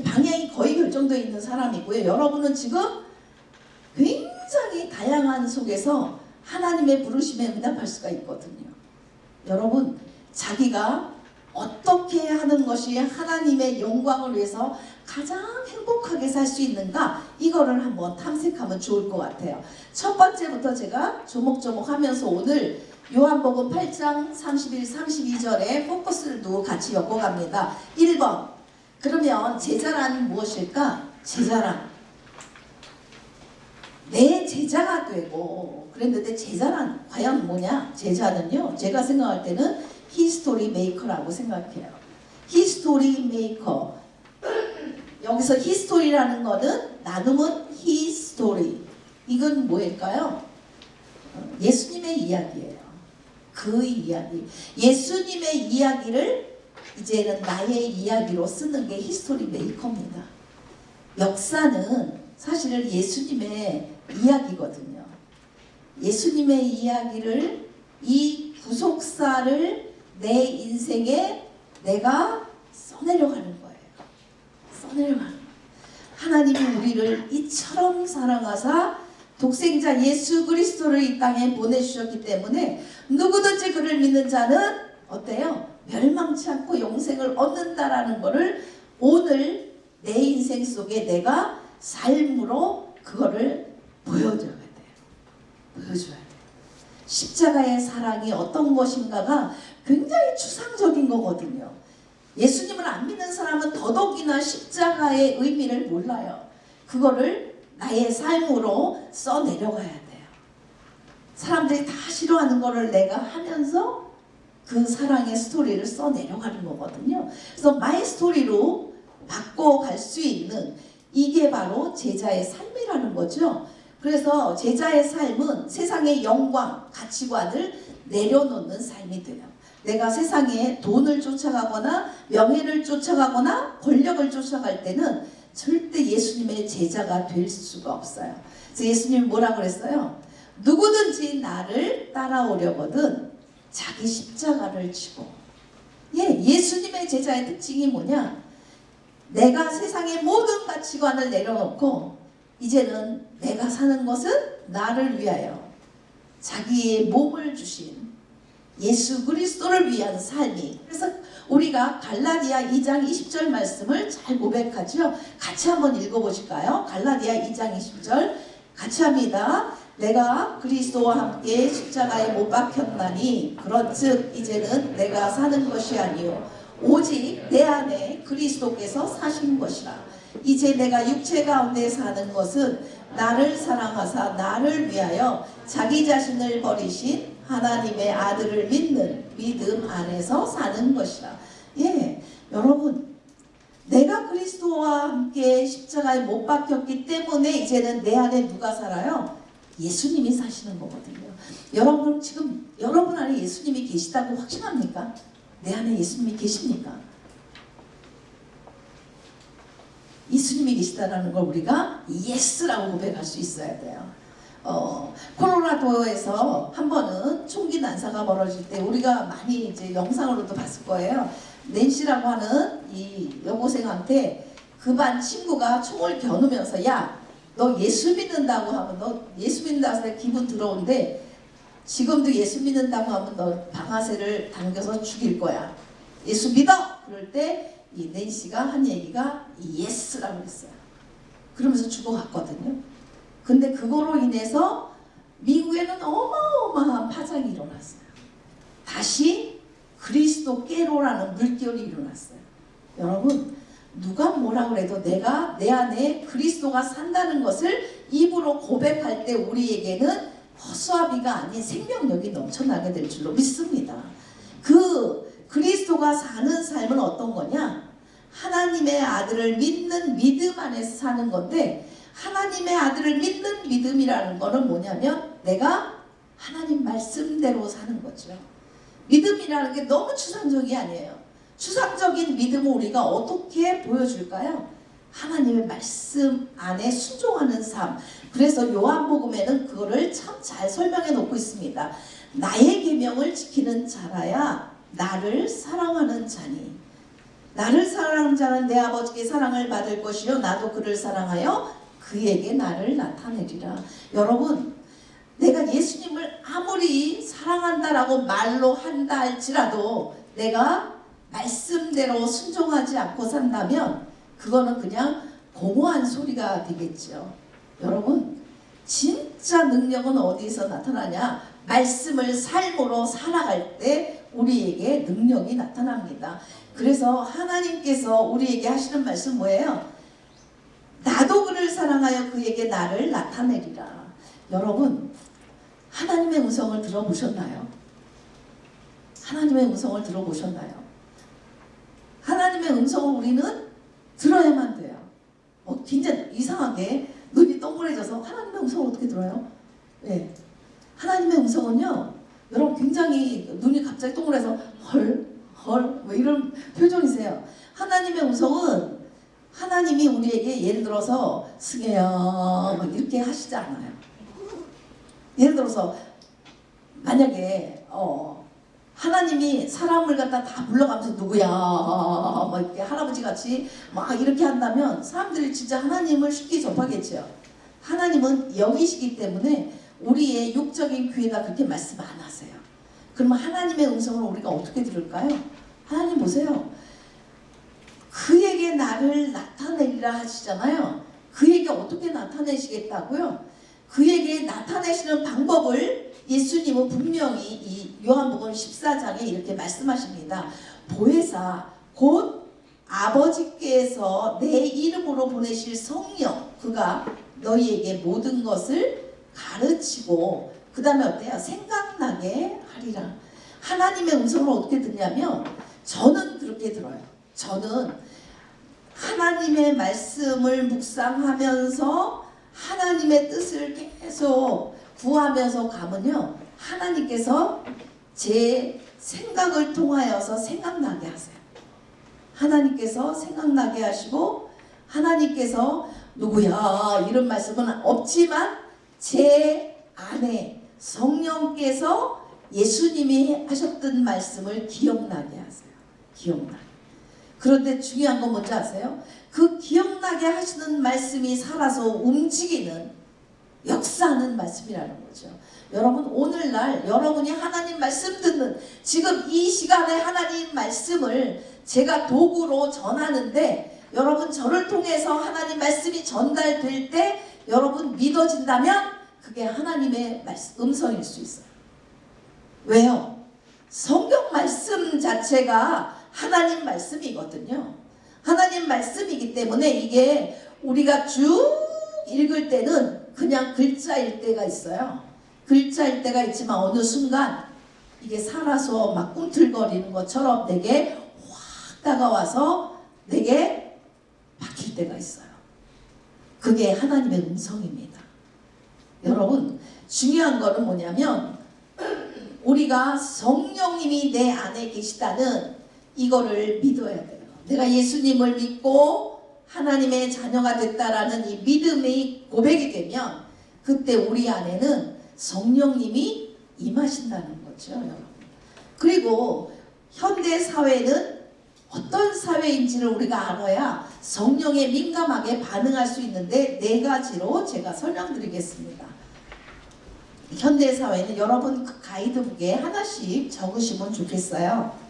방향이 거의 결정되어 있는 사람이고요. 여러분은 지금 굉장히 다양한 속에서 하나님의 부르심에 응답할 수가 있거든요. 여러분 자기가 어떻게 하는 것이 하나님의 영광을 위해서 가장 행복하게 살 수 있는가, 이거를 한번 탐색하면 좋을 것 같아요. 첫 번째부터 제가 조목조목 하면서 오늘 요한복음 8장 31, 32절에 포커스를 두고 같이 엮어갑니다. 1번, 그러면 제자란 무엇일까? 제자란 내 제자가 되고, 그랬는데 제자란 과연 뭐냐? 제자는요, 제가 생각할 때는 히스토리 메이커라고 생각해요. 히스토리 메이커. 여기서 히스토리라는 거는 나눔은 히스토리. 이건 뭐일까요? 예수님의 이야기예요. 그 이야기. 예수님의 이야기를 이제는 나의 이야기로 쓰는 게 히스토리 메이커입니다. 역사는 사실은 예수님의 이야기거든요. 예수님의 이야기를, 이 구속사를 내 인생에 내가 써내려가는 거예요. 써내려가는 거예요. 하나님이 우리를 이처럼 사랑하사 독생자 예수 그리스도를 이 땅에 보내주셨기 때문에 누구든지 그를 믿는 자는 어때요? 멸망치 않고 영생을 얻는다라는 것을 오늘 내 인생 속에 내가 삶으로 그거를 보여줘야 돼요. 보여줘야 돼요. 십자가의 사랑이 어떤 것인가가 굉장히 추상적인 거거든요. 예수님을 안 믿는 사람은 더더욱이나 십자가의 의미를 몰라요. 그거를 나의 삶으로 써내려가야 돼요. 사람들이 다 싫어하는 거를 내가 하면서 그 사랑의 스토리를 써내려가는 거거든요. 그래서 마이 스토리로 바꿔갈 수 있는 이게 바로 제자의 삶이라는 거죠. 그래서 제자의 삶은 세상의 영광, 가치관을 내려놓는 삶이 돼요. 내가 세상에 돈을 쫓아가거나 명예를 쫓아가거나 권력을 쫓아갈 때는 절대 예수님의 제자가 될 수가 없어요. 그래서 예수님이 뭐라 그랬어요? 누구든지 나를 따라오려거든 자기 십자가를 지고. 예수님의 제자의 특징이 뭐냐? 내가 세상의 모든 가치관을 내려놓고 이제는 내가 사는 것은 나를 위하여 자기의 몸을 주신 예수 그리스도를 위한 삶이. 그래서 우리가 갈라디아 2장 20절 말씀을 잘 고백하죠. 같이 한번 읽어보실까요? 갈라디아 2장 20절 같이 합니다. 내가 그리스도와 함께 십자가에 못 박혔나니 그런즉 이제는 내가 사는 것이 아니요 오직 내 안에 그리스도께서 사신 것이라. 이제 내가 육체 가운데 사는 것은 나를 사랑하사 나를 위하여 자기 자신을 버리신 하나님의 아들을 믿는 믿음 안에서 사는 것이라. 여러분, 내가 그리스도와 함께 십자가에 못 박혔기 때문에 이제는 내 안에 누가 살아요? 예수님이 사시는 거거든요. 여러분, 지금 여러분 안에 예수님이 계시다고 확신합니까? 내 안에 예수님이 계십니까? 예수님이 계시다는 걸 우리가 예스라고 고백할 수 있어야 돼요. 콜로라도에서 한 번은 총기 난사가 벌어질 때 우리가 많이 이제 영상으로도 봤을 거예요. 낸시라고 하는 이 여고생한테 그 반 친구가 총을 겨누면서 야, 너 예수 믿는다고 하면 너 예수 믿는다고 해서 기분 들어온데 지금도 예수 믿는다고 하면 너 방아쇠를 당겨서 죽일 거야. 예수 믿어! 그럴 때 이 낸시가 한 얘기가 예스라고 했어요. 그러면서 죽어갔거든요. 근데 그거로 인해서 미국에는 어마어마한 파장이 일어났어요. 다시 그리스도께로라는 물결이 일어났어요. 여러분, 누가 뭐라 그래도 내가 내 안에 그리스도가 산다는 것을 입으로 고백할 때 우리에게는 허수아비가 아닌 생명력이 넘쳐나게 될 줄로 믿습니다. 그 그리스도가 사는 삶은 어떤 거냐? 하나님의 아들을 믿는 믿음 안에서 사는 건데, 하나님의 아들을 믿는 믿음이라는 거는 뭐냐면 내가 하나님 말씀대로 사는 거죠. 믿음이라는 게 너무 추상적이 아니에요. 추상적인 믿음을 우리가 어떻게 보여줄까요? 하나님의 말씀 안에 순종하는 삶. 그래서 요한복음에는 그거를 참 잘 설명해 놓고 있습니다. 나의 계명을 지키는 자라야 나를 사랑하는 자니 나를 사랑하는 자는 내 아버지께 사랑을 받을 것이요 나도 그를 사랑하여 그에게 나를 나타내리라. 여러분, 내가 예수님을 아무리 사랑한다라고 말로 한다 할지라도 내가 말씀대로 순종하지 않고 산다면 그거는 그냥 공허한 소리가 되겠죠. 여러분, 진짜 능력은 어디서 나타나냐? 말씀을 삶으로 살아갈 때 우리에게 능력이 나타납니다. 그래서 하나님께서 우리에게 하시는 말씀 뭐예요? 나도 그를 사랑하여 그에게 나를 나타내리라. 여러분, 하나님의 음성을 들어보셨나요? 하나님의 음성을 들어보셨나요? 하나님의 음성을 우리는 들어야만 돼요. 굉장히 이상하게 눈이 동그래져서 하나님의 음성을 어떻게 들어요? 네. 하나님의 음성은요, 여러분 굉장히 눈이 갑자기 동그래서 헐 뭐 이런 표정이세요. 하나님의 음성은 하나님이 우리에게 예를 들어서 승혜야 막 이렇게 하시지 않아요. 예를 들어서 만약에 하나님이 사람을 갖다 다 불러가면서 누구야 막 이렇게 할아버지 같이 막 이렇게 한다면 사람들이 진짜 하나님을 쉽게 접하겠죠. 하나님은 영이시기 때문에 우리의 육적인 귀에다 그렇게 말씀 안 하세요. 그러면 하나님의 음성을 우리가 어떻게 들을까요? 하나님 보세요. 그에게 나를 나타내리라 하시잖아요. 그에게 어떻게 나타내시겠다고요? 그에게 나타내시는 방법을 예수님은 분명히 이 요한복음 14장에 이렇게 말씀하십니다. 보혜사 곧 아버지께서 내 이름으로 보내실 성령 그가 너희에게 모든 것을 가르치고 그 다음에 어때요? 생각나게 하리라. 하나님의 음성을 어떻게 듣냐면 저는 그렇게 들어요. 저는 하나님의 말씀을 묵상하면서 하나님의 뜻을 계속 구하면서 가면요, 하나님께서 제 생각을 통하여서 생각나게 하세요. 하나님께서 생각나게 하시고, 하나님께서 누구야 이런 말씀은 없지만 제 안에 성령께서 예수님이 하셨던 말씀을 기억나게 하세요. 기억나게. 그런데 중요한 건 뭔지 아세요? 그 기억나게 하시는 말씀이 살아서 움직이는, 역사하는 말씀이라는 거죠. 여러분, 오늘날 여러분이 하나님 말씀 듣는, 지금 이 시간에 하나님 말씀을 제가 도구로 전하는데, 여러분 저를 통해서 하나님 말씀이 전달될 때 여러분 믿어진다면 그게 하나님의 음성일 수 있어요. 왜요? 성경 말씀 자체가 하나님 말씀이거든요. 하나님 말씀이기 때문에 이게 우리가 쭉 읽을 때는 그냥 글자일 때가 있어요. 글자일 때가 있지만 어느 순간 이게 살아서 막 꿈틀거리는 것처럼 내게 확 다가와서 내게 박힐 때가 있어요. 그게 하나님의 음성입니다. 여러분, 중요한 거는 뭐냐면 우리가 성령님이 내 안에 계시다는 이거를 믿어야 돼요. 내가 예수님을 믿고 하나님의 자녀가 됐다라는 이 믿음의 고백이 되면 그때 우리 안에는 성령님이 임하신다는 거죠, 여러분. 그리고 현대 사회는 어떤 사회인지를 우리가 알아야 성령에 민감하게 반응할 수 있는데, 네 가지로 제가 설명드리겠습니다. 현대 사회는 여러분 그 가이드북에 하나씩 적으시면 좋겠어요.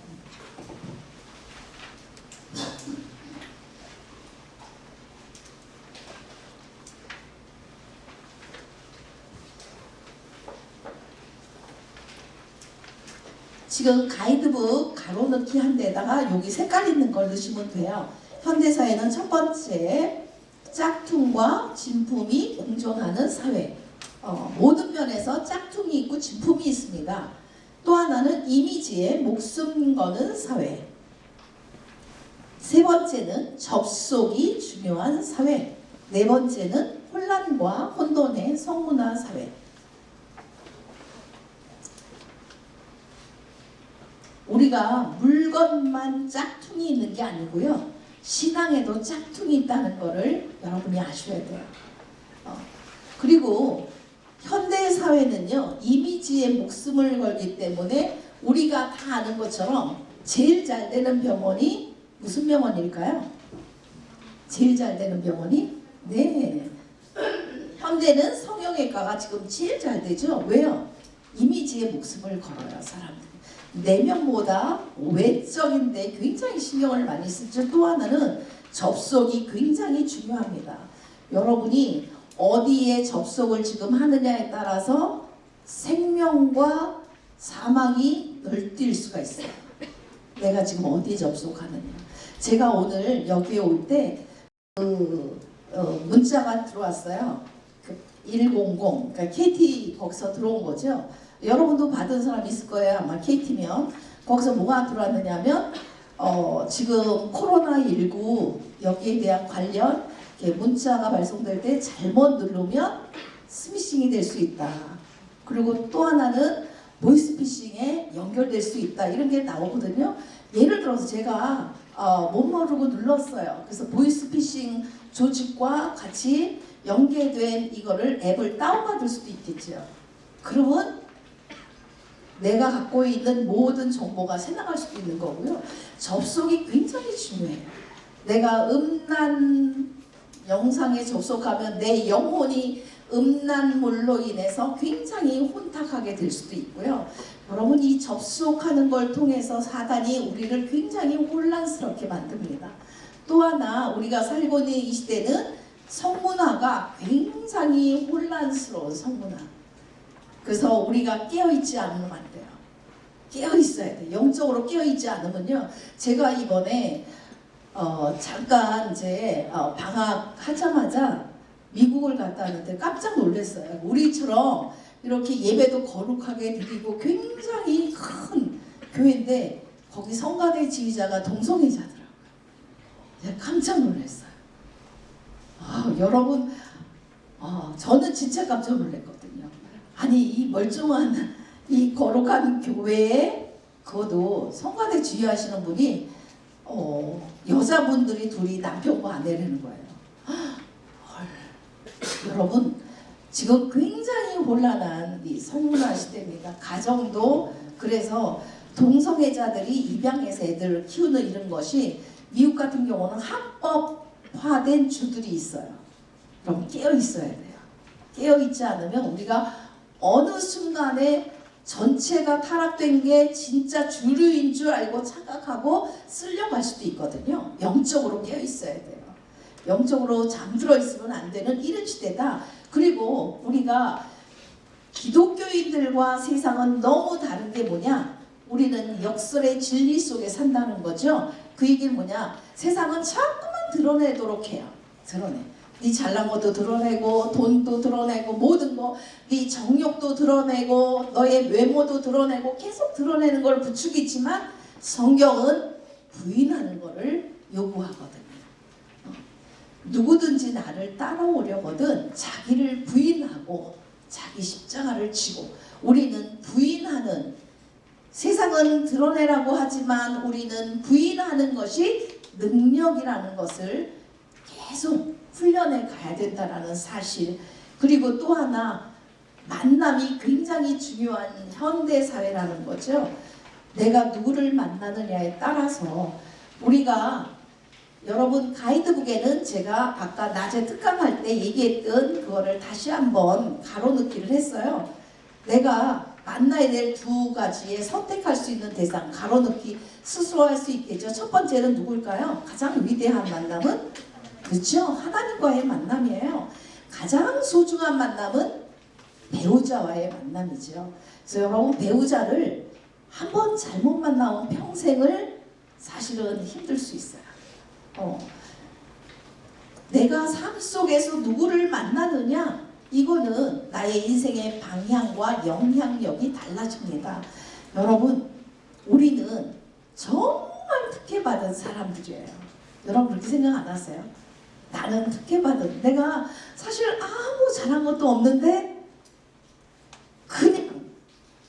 지금 가이드북 가로넣기 한 데다가 여기 색깔 있는 걸 넣으시면 돼요. 현대사회는 첫 번째, 짝퉁과 진품이 공존하는 사회. 모든 면에서 짝퉁이 있고 진품이 있습니다. 또 하나는 이미지에 목숨 거는 사회. 세 번째는 접속이 중요한 사회. 네 번째는 혼란과 혼돈의 성문화 사회. 우리가 물건만 짝퉁이 있는 게 아니고요, 신앙에도 짝퉁이 있다는 거를 여러분이 아셔야 돼요. 그리고 현대 사회는요, 이미지에 목숨을 걸기 때문에 우리가 다 아는 것처럼 제일 잘 되는 병원이 무슨 병원일까요? 제일 잘 되는 병원이? 네, 현대는 성형외과가 지금 제일 잘 되죠. 왜요? 이미지에 목숨을 걸어요, 사람들이. 내면보다 외적인데 굉장히 신경을 많이 쓰죠. 또 하나는 접속이 굉장히 중요합니다. 여러분이 어디에 접속을 지금 하느냐에 따라서 생명과 사망이 널뛸 수가 있어요. 내가 지금 어디에 접속하느냐. 제가 오늘 여기에 올 때 문자가 들어왔어요. 100, 그러니까 KT 거기서 들어온 거죠. 여러분도 받은 사람 있을 거예요. 아마 KT면. 거기서 뭐가 들어왔느냐면 지금 코로나19 여기에 대한 관련 문자가 발송될 때 잘못 누르면 스미싱이 될 수 있다. 그리고 또 하나는 보이스피싱에 연결될 수 있다. 이런 게 나오거든요. 예를 들어서 제가 못 모르고 눌렀어요. 그래서 보이스피싱 조직과 같이 연계된 이거를 앱을 다운받을 수도 있겠죠. 그러면 내가 갖고 있는 모든 정보가 새나갈 수도 있는 거고요. 접속이 굉장히 중요해요. 내가 음란 영상에 접속하면 내 영혼이 음란물로 인해서 굉장히 혼탁하게 될 수도 있고요. 여러분, 이 접속하는 걸 통해서 사단이 우리를 굉장히 혼란스럽게 만듭니다. 또 하나, 우리가 살고 있는 이 시대는 성문화가 굉장히 혼란스러운 성문화. 그래서 우리가 깨어있지 않으면 안 돼요. 깨어있어야 돼요. 영적으로 깨어있지 않으면요. 제가 이번에 잠깐 이제 방학하자마자 미국을 갔다 왔는데 깜짝 놀랐어요. 우리처럼 이렇게 예배도 거룩하게 드리고 굉장히 큰 교회인데 거기 성가대 지휘자가 동성애자더라고요. 제가 깜짝 놀랐어요. 여러분, 저는 진짜 깜짝 놀랐거든요. 아니, 이 멀쩡한 이 거룩한 교회에 그것도 성가대 지휘하시는 분이 여자분들이 둘이 남편과 아내라는 거예요. 여러분, 지금 굉장히 혼란한 이 성문화 시대입니다. 가정도 그래서 동성애자들이 입양해서 애들을 키우는 이런 것이 미국 같은 경우는 합법화된 주들이 있어요. 그럼 깨어 있어야 돼요. 깨어 있지 않으면 우리가 어느 순간에 전체가 타락된 게 진짜 주류인 줄 알고 착각하고 쓸려갈 수도 있거든요. 영적으로 깨어 있어야 돼요. 영적으로 잠들어 있으면 안 되는 이런 시대다. 그리고 우리가 기독교인들과 세상은 너무 다른 게 뭐냐? 우리는 역설의 진리 속에 산다는 거죠. 그 얘기는 뭐냐? 세상은 자꾸만 드러내도록 해요. 드러내. 네 잘난 것도 드러내고 돈도 드러내고 모든 거, 네 정욕도 드러내고 너의 외모도 드러내고 계속 드러내는 걸 부추기지만 성경은 부인하는 것을 요구하거든요. 누구든지 나를 따라오려거든 자기를 부인하고 자기 십자가를 지고, 우리는 부인하는, 세상은 드러내라고 하지만 우리는 부인하는 것이 능력이라는 것을 계속 훈련해 가야 된다는 사실. 그리고 또 하나, 만남이 굉장히 중요한 현대사회라는 거죠. 내가 누구를 만나느냐에 따라서 우리가, 여러분 가이드북에는 제가 아까 낮에 특강할 때 얘기했던 그거를 다시 한번 가로넣기를 했어요. 내가 만나야 될 두 가지의 선택할 수 있는 대상, 가로넣기 스스로 할 수 있겠죠. 첫 번째는 누굴까요? 가장 위대한 만남은, 그렇죠, 하나님과의 만남이에요. 가장 소중한 만남은 배우자와의 만남이죠. 그래서 여러분, 배우자를 한번 잘못 만나면 평생을 사실은 힘들 수 있어요. 내가 삶 속에서 누구를 만나느냐, 이거는 나의 인생의 방향과 영향력이 달라집니다. 여러분, 우리는 정말 특혜받은 사람들이에요. 여러분 그렇게 생각 안 하세요? 나는 특혜받은, 내가 사실 아무 잘한 것도 없는데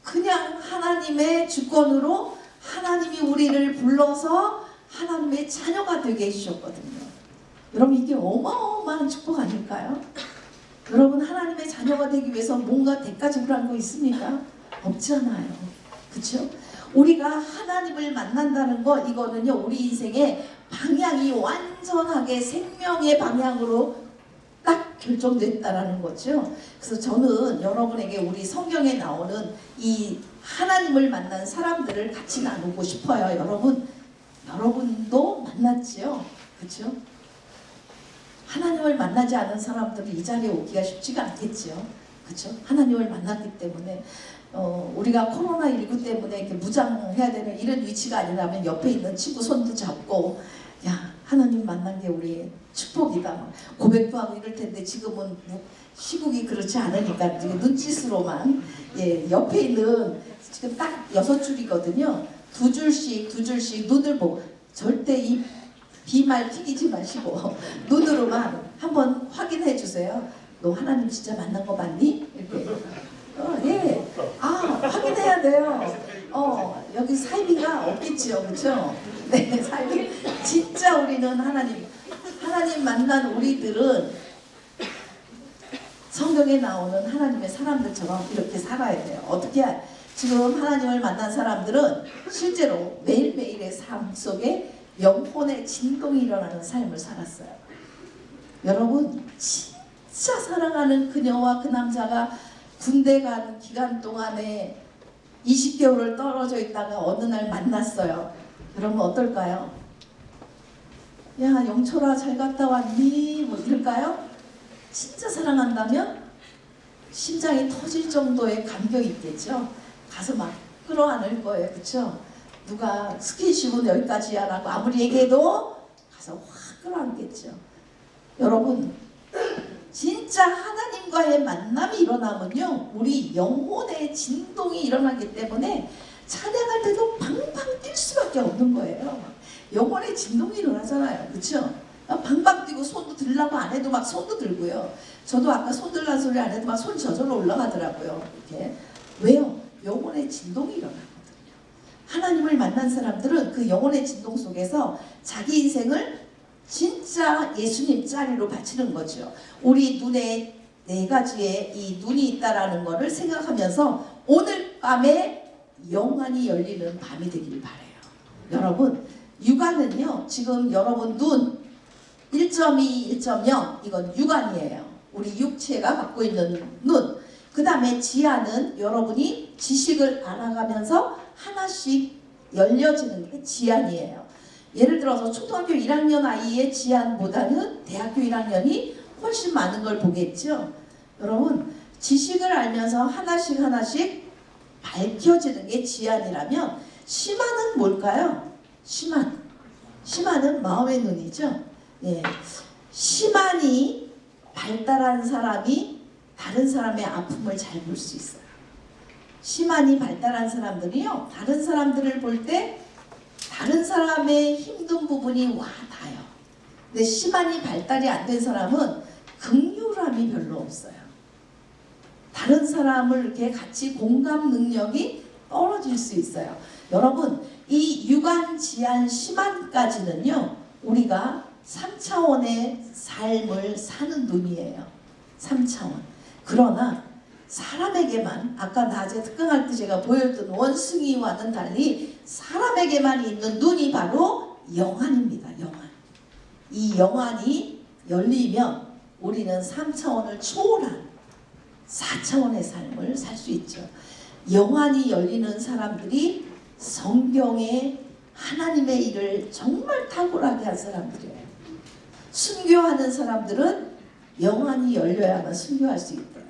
그냥 하나님의 주권으로 하나님이 우리를 불러서 하나님의 자녀가 되게 해주셨거든요. 여러분, 이게 어마어마한 축복 아닐까요? 여러분, 하나님의 자녀가 되기 위해서 뭔가 대가 지불한 거 있습니까? 없잖아요. 그렇죠? 우리가 하나님을 만난다는 거, 이거는요, 우리 인생의 방향이 완전하게 생명의 방향으로 딱 결정됐다라는 거죠. 그래서 저는 여러분에게 우리 성경에 나오는 이 하나님을 만난 사람들을 같이 나누고 싶어요. 여러분도 만났지요? 그렇죠? 하나님을 만나지 않은 사람들은 이 자리에 오기가 쉽지가 않겠죠. 그렇죠? 하나님을 만났기 때문에 우리가 코로나19 때문에 이렇게 무장해야 되는 이런 위치가 아니라면 옆에 있는 친구 손도 잡고, 야, 하나님 만난 게 우리의 축복이다, 고백도 하고 이럴 텐데, 지금은 시국이 그렇지 않으니까 눈짓으로만, 옆에 있는, 지금 딱 6줄이거든요. 두 줄씩 눈을 보고, 절대 이 비말 튀기지 마시고 눈으로만 한번 확인해 주세요. 너 하나님 진짜 만난 거 맞니? 이렇게. 예. 확인해야 돼요. 여기 삶이가 없겠지요. 그렇죠? 네, 삶이. 진짜 우리는 하나님 만난 우리들은 성경에 나오는 하나님의 사람들처럼 이렇게 살아야 돼요. 어떻게 지금 하나님을 만난 사람들은 실제로 매일매일의 삶 속에 영혼의 진동이 일어나는 삶을 살았어요. 여러분, 진짜 사랑하는 그녀와 그 남자가 군대 간 기간 동안에 20개월을 떨어져 있다가 어느 날 만났어요. 여러분 어떨까요? 야, 영철아 잘 갔다 왔니? 뭐 이럴까요? 진짜 사랑한다면 심장이 터질 정도의 감격이 있겠죠. 가서 막 끌어안을 거예요. 그렇죠? 누가 스킨십은 여기까지야 라고 아무리 얘기해도 가서 확 끌어안겠죠. 여러분, 진짜 하나님과의 만남이 일어나면요, 우리 영혼의 진동이 일어나기 때문에 찬양할 때도 팡팡 뛸 수밖에 없는 거예요. 영혼의 진동이 일어나잖아요. 그렇죠? 방방 뛰고 손도 들라고 안 해도 막 손도 들고요. 저도 아까 손 들라는 소리 안 해도 막 손이 저절로 올라가더라고요. 이렇게. 왜요? 영혼의 진동이 일어나거든요. 하나님을 만난 사람들은 그 영혼의 진동 속에서 자기 인생을 진짜 예수님 자리로 바치는 거죠. 우리 눈에 4가지의 이 눈이 있다라는 것을 생각하면서 오늘 밤에 영안이 열리는 밤이 되길 바라요. 여러분, 육안은요, 지금 여러분 눈 1.2, 1.0 이건 육안이에요. 우리 육체가 갖고 있는 눈. 그 다음에 지안은 여러분이 지식을 알아가면서 하나씩 열려지는 게 지안이에요. 예를 들어서 초등학교 1학년 아이의 지안보다는 대학교 1학년이 훨씬 많은 걸 보겠죠. 여러분, 지식을 알면서 하나씩 하나씩 밝혀지는 게 지안이라면 심안은 뭘까요? 심안은 마음의 눈이죠. 예. 심안이 발달한 사람이 다른 사람의 아픔을 잘 볼 수 있어요. 심안이 발달한 사람들이요, 다른 사람들을 볼 때 다른 사람의 힘든 부분이 와 닿아요. 근데 심안이 발달이 안 된 사람은 긍휼함이 별로 없어요. 다른 사람을 이렇게 같이 공감 능력이 떨어질 수 있어요. 여러분, 이 육안, 지안, 심안까지는요, 우리가 3차원의 삶을 사는 눈이에요. 3차원. 그러나 사람에게만, 아까 낮에 특강할 때 제가 보여줬던 원숭이와는 달리 사람에게만 있는 눈이 바로 영안입니다. 영안. 이 영안이 열리면 우리는 3차원을 초월한 4차원의 삶을 살 수 있죠. 영안이 열리는 사람들이 성경에 하나님의 일을 정말 탁월하게 한 사람들이에요. 순교하는 사람들은 영안이 열려야만 순교할 수 있대요.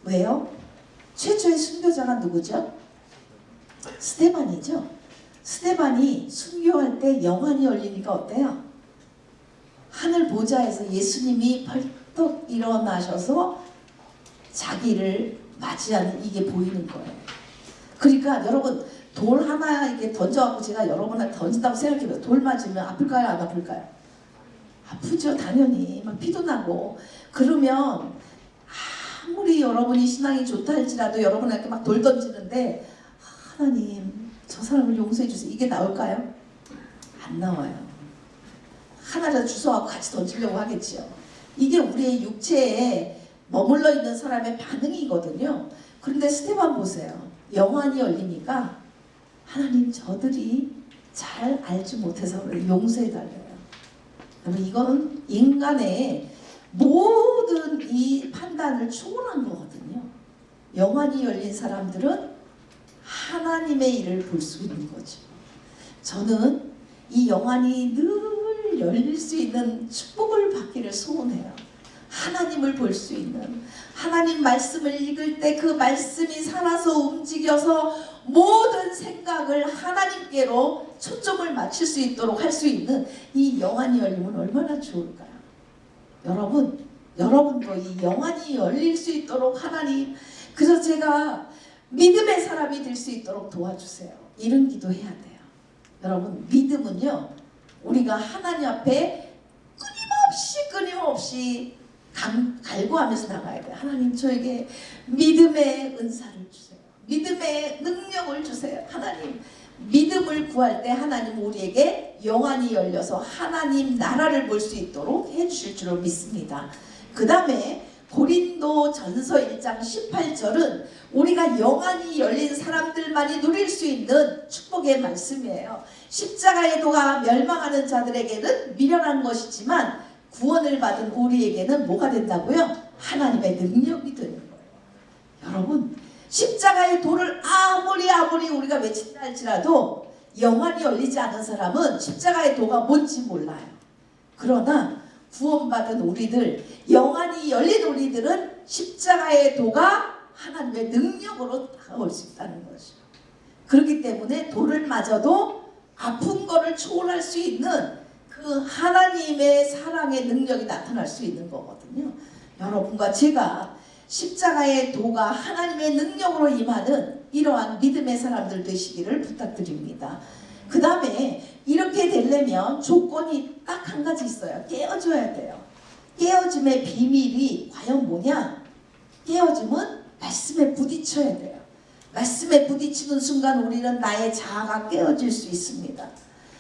왜요? 최초의 순교자가 누구죠? 스데반이죠. 스데반이 순교할 때 영안이 열리니까 어때요? 하늘 보좌에서 예수님이 벌떡 일어나셔서 자기를 맞이하는 이게 보이는 거예요. 그러니까 여러분, 돌 하나 이렇게 던져갖고 제가 여러분한테 던진다고 생각해봐요. 돌 맞으면 아플까요? 안 아플까요? 아프죠. 당연히. 막 피도 나고. 그러면 아무리 여러분이 신앙이 좋다 할지라도 여러분한테 막 돌 던지는데 하나님, 저 사람을 용서해 주세요. 이게 나올까요? 안 나와요. 하나라도 주워갖고 같이 던지려고 하겠죠. 이게 우리의 육체에 머물러 있는 사람의 반응이거든요. 그런데 스데반 보세요. 영안이 열리니까 하나님, 저들이 잘 알지 못해서 용서해달래요. 여러분, 이거는 인간의 모든 이 판단을 초월한 거거든요. 영안이 열린 사람들은 하나님의 일을 볼 수 있는 거죠. 저는 이 영안이 늘 열릴 수 있는 축복을 받기를 소원해요. 하나님을 볼 수 있는, 하나님 말씀을 읽을 때 그 말씀이 살아서 움직여서 모든 생각을 하나님께로 초점을 맞출 수 있도록 할 수 있는 이 영안이 열리면 얼마나 좋을까요? 여러분도 이 영안이 열릴 수 있도록 하나님, 그래서 제가 믿음의 사람이 될 수 있도록 도와주세요. 이런 기도해야 돼요. 여러분, 믿음은요, 우리가 하나님 앞에 끊임없이 갈구하면서 나가야 돼요. 하나님, 저에게 믿음의 은사를 주세요. 믿음의 능력을 주세요. 하나님, 믿음을 구할 때 하나님 우리에게 영안이 열려서 하나님 나라를 볼 수 있도록 해주실 줄로 믿습니다. 그 다음에 고린도전서 1장 18절은 우리가 영안이 열린 사람들만이 누릴 수 있는 축복의 말씀이에요. 십자가의 도가 멸망하는 자들에게는 미련한 것이지만 구원을 받은 우리에게는 뭐가 된다고요? 하나님의 능력이 되는 거예요. 여러분, 십자가의 도를 아무리 우리가 외친다 할지라도 영안이 열리지 않은 사람은 십자가의 도가 뭔지 몰라요. 그러나 구원받은 우리들, 영안이 열린 우리들은 십자가의 도가 하나님의 능력으로 다가올 수 있다는 것이죠. 그렇기 때문에 도를 맞아도 아픈 거를 초월할 수 있는 그 하나님의 사랑의 능력이 나타날 수 있는 거거든요. 여러분과 제가 십자가의 도가 하나님의 능력으로 임하는 이러한 믿음의 사람들 되시기를 부탁드립니다. 그 다음에 이렇게 되려면 조건이 딱 한 가지 있어요. 깨어져야 돼요. 깨어짐의 비밀이 과연 뭐냐? 깨어짐은 말씀에 부딪혀야 돼요. 말씀에 부딪히는 순간 우리는 나의 자아가 깨어질 수 있습니다.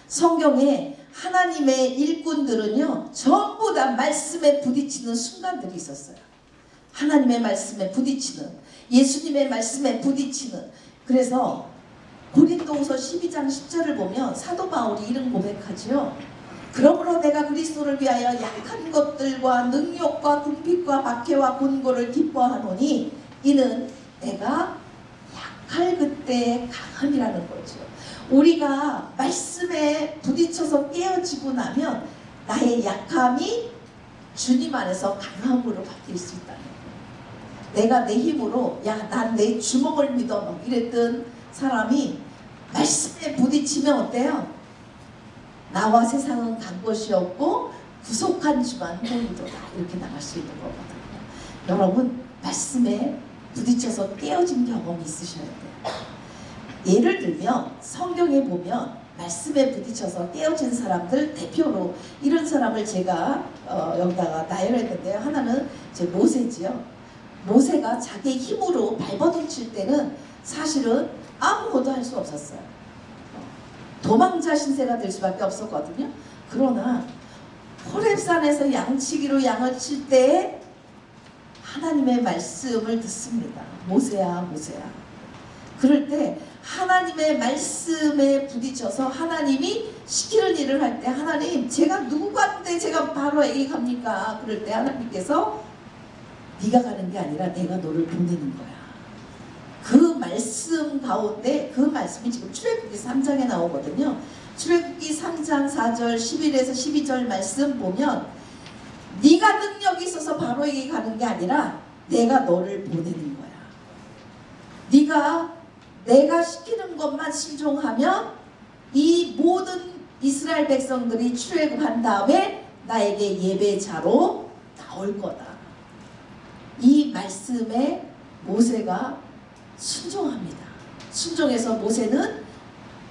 성경에 하나님의 일꾼들은요, 전부 다 말씀에 부딪히는 순간들이 있었어요. 하나님의 말씀에 부딪히는, 예수님의 말씀에 부딪히는. 그래서 고린도후서 12장 10절을 보면 사도 바울이 이런 고백하지요. 그러므로 내가 그리스도를 위하여 약한 것들과 능욕과 궁핍과 박해와 곤고를 기뻐하노니 이는 내가 약할 그때의 강함이라는 거죠. 우리가 말씀에 부딪혀서 깨어지고 나면 나의 약함이 주님 안에서 강함으로 바뀔 수 있다는 거예요. 내가 내 힘으로 난 내 주먹을 믿어 이랬던 사람이 말씀에 부딪히면 어때요? 나와 세상은 간 곳이 없고 구속한 주만 보이도다 이렇게 나갈 수 있는 거거든요. 여러분 말씀에 부딪혀서 깨어진 경험이 있으셔야 돼요. 예를 들면 성경에 보면 말씀에 부딪혀서 깨어진 사람들 대표로 이런 사람을 제가 여기다가 나열했는데요. 하나는 이제 모세지요. 모세가 자기 힘으로 발버둥 칠 때는 사실은 아무것도 할 수 없었어요. 도망자 신세가 될 수밖에 없었거든요. 그러나 호렙산에서 양치기로 양을 칠 때 하나님의 말씀을 듣습니다. 모세야 모세야. 그럴 때 하나님의 말씀에 부딪혀서 하나님이 시키는 일을 할 때 하나님 제가 누구한테 제가 바로에게 갑니까? 그럴 때 하나님께서 네가 가는 게 아니라 내가 너를 보내는 거야. 그 말씀 가운데 그 말씀이 지금 출애굽기 3장에 나오거든요. 출애굽기 3장 4절 11에서 12절 말씀 보면 네가 능력이 있어서 바로에게 가는 게 아니라 내가 너를 보내는 거야. 네가 내가 시키는 것만 순종하면 이 모든 이스라엘 백성들이 출애굽한 다음에 나에게 예배자로 나올 거다. 이 말씀에 모세가 순종합니다. 순종해서 모세는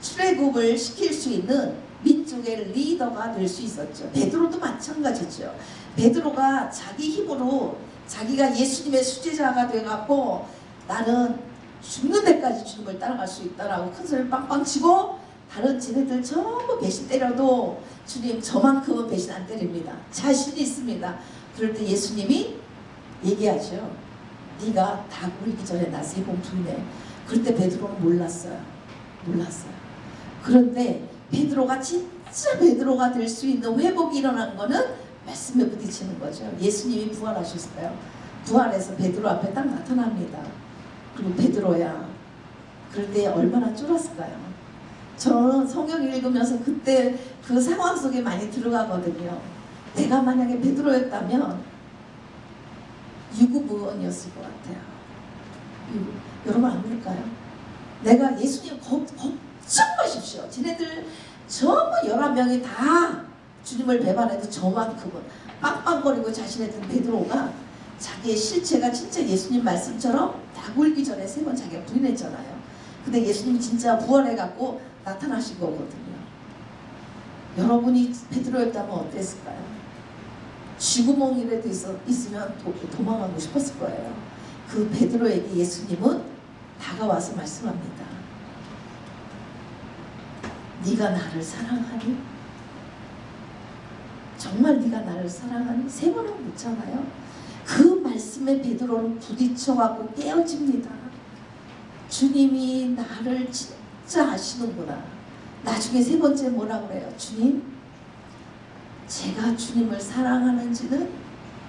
출애굽을 시킬 수 있는 민족의 리더가 될 수 있었죠. 베드로도 마찬가지죠. 베드로가 자기 힘으로 자기가 예수님의 수제자가 돼갖고 나는 죽는 데까지 주님을 따라갈 수 있다라고 큰 소리를 빵빵 치고 다른 지네들 전부 배신 때려도 주님 저만큼은 배신 안 때립니다. 자신이 있습니다. 그럴 때 예수님이 얘기하죠. 네가 다 굴기 전에 나 세 번 부인해. 그럴 때 베드로는 몰랐어요. 그런데 베드로가 진짜 베드로가 될 수 있는 회복이 일어난 거는 말씀에 부딪히는 거죠. 예수님이 부활하셨어요. 부활해서 베드로 앞에 딱 나타납니다. 그리고 베드로야. 그럴 때 얼마나 쫄았을까요? 저는 성경 읽으면서 그때 그 상황 속에 많이 들어가거든요. 내가 만약에 베드로였다면 유구무원이었을 것 같아요. 여러분 안 그럴까요? 내가 예수님 걱정 마십시오. 지네들 전부 11명이 다 주님을 배반해도 저만큼은 빵빵거리고 자신했던 베드로가 자기의 실체가 진짜 예수님 말씀처럼 다 굴기 전에 3번 자기가 부인했잖아요. 근데 예수님이 진짜 부활해갖고 나타나신 거거든요. 여러분이 베드로였다면 어땠을까요? 쥐구멍이라도 있으면 도망가고 싶었을 거예요. 그 베드로에게 예수님은 다가와서 말씀합니다. 네가 나를 사랑하니? 정말 네가 나를 사랑하니? 3번은 묻잖아요. 그 말씀에 베드로는 부딪혀갖고 깨어집니다. 주님이 나를 진짜 아시는구나. 나중에 3번째 뭐라고 그래요? 주님, 제가 주님을 사랑하는지는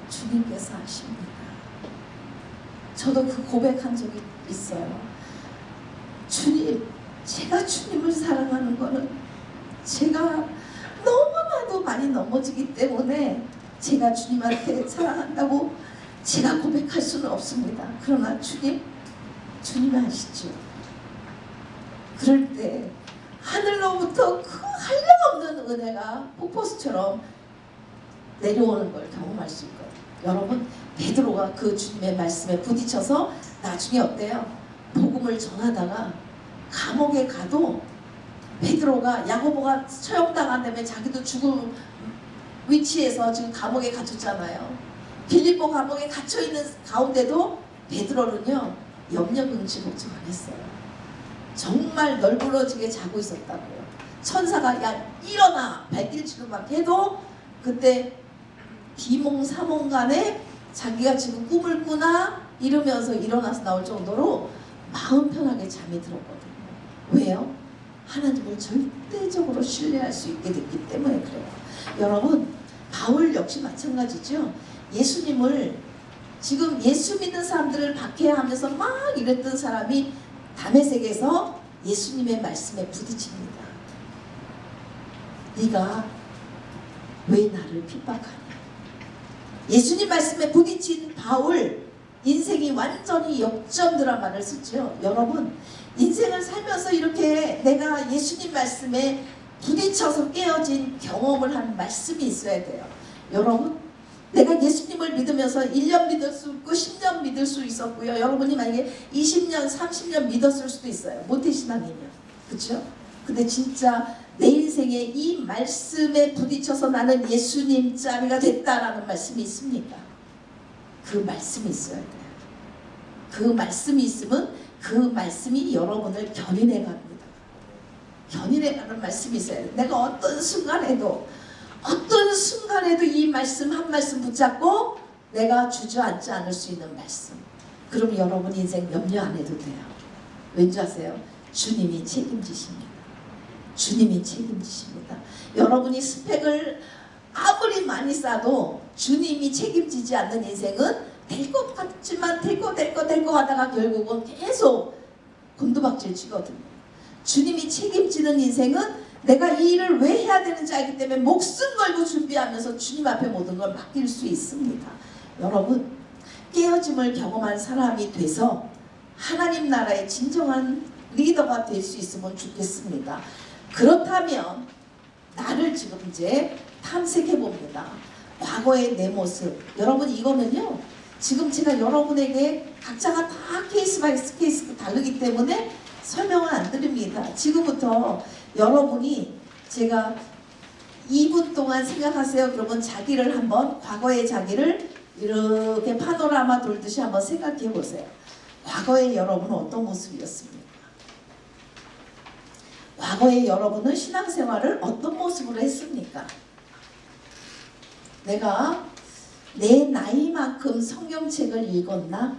주님께서 아십니다. 저도 그 고백한 적이 있어요. 주님, 제가 주님을 사랑하는 거는 제가 너무나도 많이 넘어지기 때문에 제가 주님한테 사랑한다고 제가 고백할 수는 없습니다. 그러나 주님이 아시죠. 그럴 때 하늘로부터 그 한량없는 은혜가 폭포수처럼 내려오는 걸 경험할 수 있거든요. 여러분, 베드로가 그 주님의 말씀에 부딪혀서 나중에 어때요? 복음을 전하다가 감옥에 가도 베드로가 야고보가 처형당한 다음에 자기도 죽을 위치에서 지금 감옥에 갇혔잖아요. 빌립보 감옥에 갇혀있는 가운데도 베드로는요 염려 금치 걱정 안 했어요. 정말 널브러지게 자고 있었다고요. 천사가 야 일어나 발길질을 막 해도 그때 비몽사몽간에 자기가 지금 꿈을 꾸나 이러면서 일어나서 나올 정도로 마음 편하게 잠이 들었거든요. 왜요? 하나님을 절대적으로 신뢰할 수 있게 됐기 때문에 그래요. 여러분 바울 역시 마찬가지죠. 예수님을 지금 예수 믿는 사람들을 박해하면서 막 이랬던 사람이 다메섹에서 예수님의 말씀에 부딪힙니다. 네가 왜 나를 핍박하냐. 예수님 말씀에 부딪힌 바울 인생이 완전히 역전 드라마를 쓰죠. 여러분 인생을 살면서 이렇게 내가 예수님 말씀에 부딪혀서 깨어진 경험을 한 말씀이 있어야 돼요. 여러분 내가 예수님을 믿으면서 1년 믿을 수 있고 10년 믿을 수 있었고요. 여러분이 만약에 20년 30년 믿었을 수도 있어요. 모태신앙이면. 그렇죠? 근데 진짜 내 인생에 이 말씀에 부딪혀서 나는 예수님 짜리가 됐다라는 말씀이 있습니까? 그 말씀이 있어야 돼요. 그 말씀이 있으면 그 말씀이 여러분을 견인해 갑니다. 견인해 가는 말씀이 있어야 돼요. 내가 어떤 순간에도 이 말씀 한 말씀 붙잡고 내가 주저앉지 않을 수 있는 말씀. 그럼 여러분 인생 염려 안 해도 돼요. 왠지 아세요? 주님이 책임지십니다. 주님이 책임지십니다. 여러분이 스펙을 아무리 많이 쌓아도 주님이 책임지지 않는 인생은 될 것 같지만 될 거 하다가 결국은 계속 곤두박질 치거든요. 주님이 책임지는 인생은 내가 이 일을 왜 해야 되는지 알기 때문에 목숨 걸고 준비하면서 주님 앞에 모든 걸 맡길 수 있습니다. 여러분 깨어짐을 경험한 사람이 돼서 하나님 나라의 진정한 리더가 될 수 있으면 좋겠습니다. 그렇다면 나를 지금 이제 탐색해 봅니다. 과거의 내 모습. 여러분 이거는요 지금 제가 여러분에게 각자가 다 케이스 바이 케이스 다르기 때문에 설명을 안 드립니다. 지금부터 여러분이 제가 2분 동안 생각하세요. 그러면 자기를 한번 과거의 자기를 이렇게 파노라마 돌듯이 한번 생각해 보세요. 과거의 여러분은 어떤 모습이었습니까? 과거의 여러분은 신앙생활을 어떤 모습으로 했습니까? 내가 내 나이만큼 성경책을 읽었나?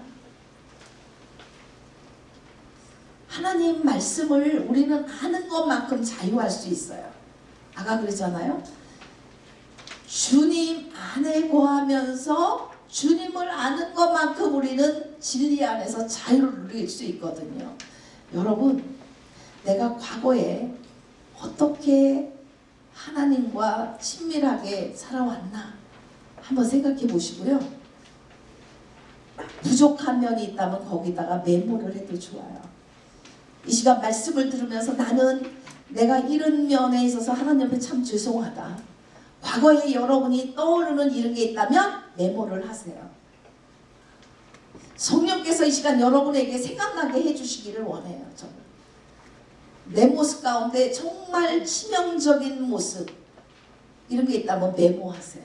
하나님 말씀을 우리는 아는 것만큼 자유할 수 있어요. 아까 그러잖아요. 주님 안에 거하면서 주님을 아는 것만큼 우리는 진리 안에서 자유를 누릴 수 있거든요. 여러분 내가 과거에 어떻게 하나님과 친밀하게 살아왔나 한번 생각해 보시고요. 부족한 면이 있다면 거기다가 메모를 해도 좋아요. 이 시간 말씀을 들으면서 나는 내가 이런 면에 있어서 하나님 앞에 참 죄송하다. 과거에 여러분이 떠오르는 이런 게 있다면 메모를 하세요. 성령께서 이 시간 여러분에게 생각나게 해주시기를 원해요. 저는. 내 모습 가운데 정말 치명적인 모습 이런 게 있다면 메모하세요.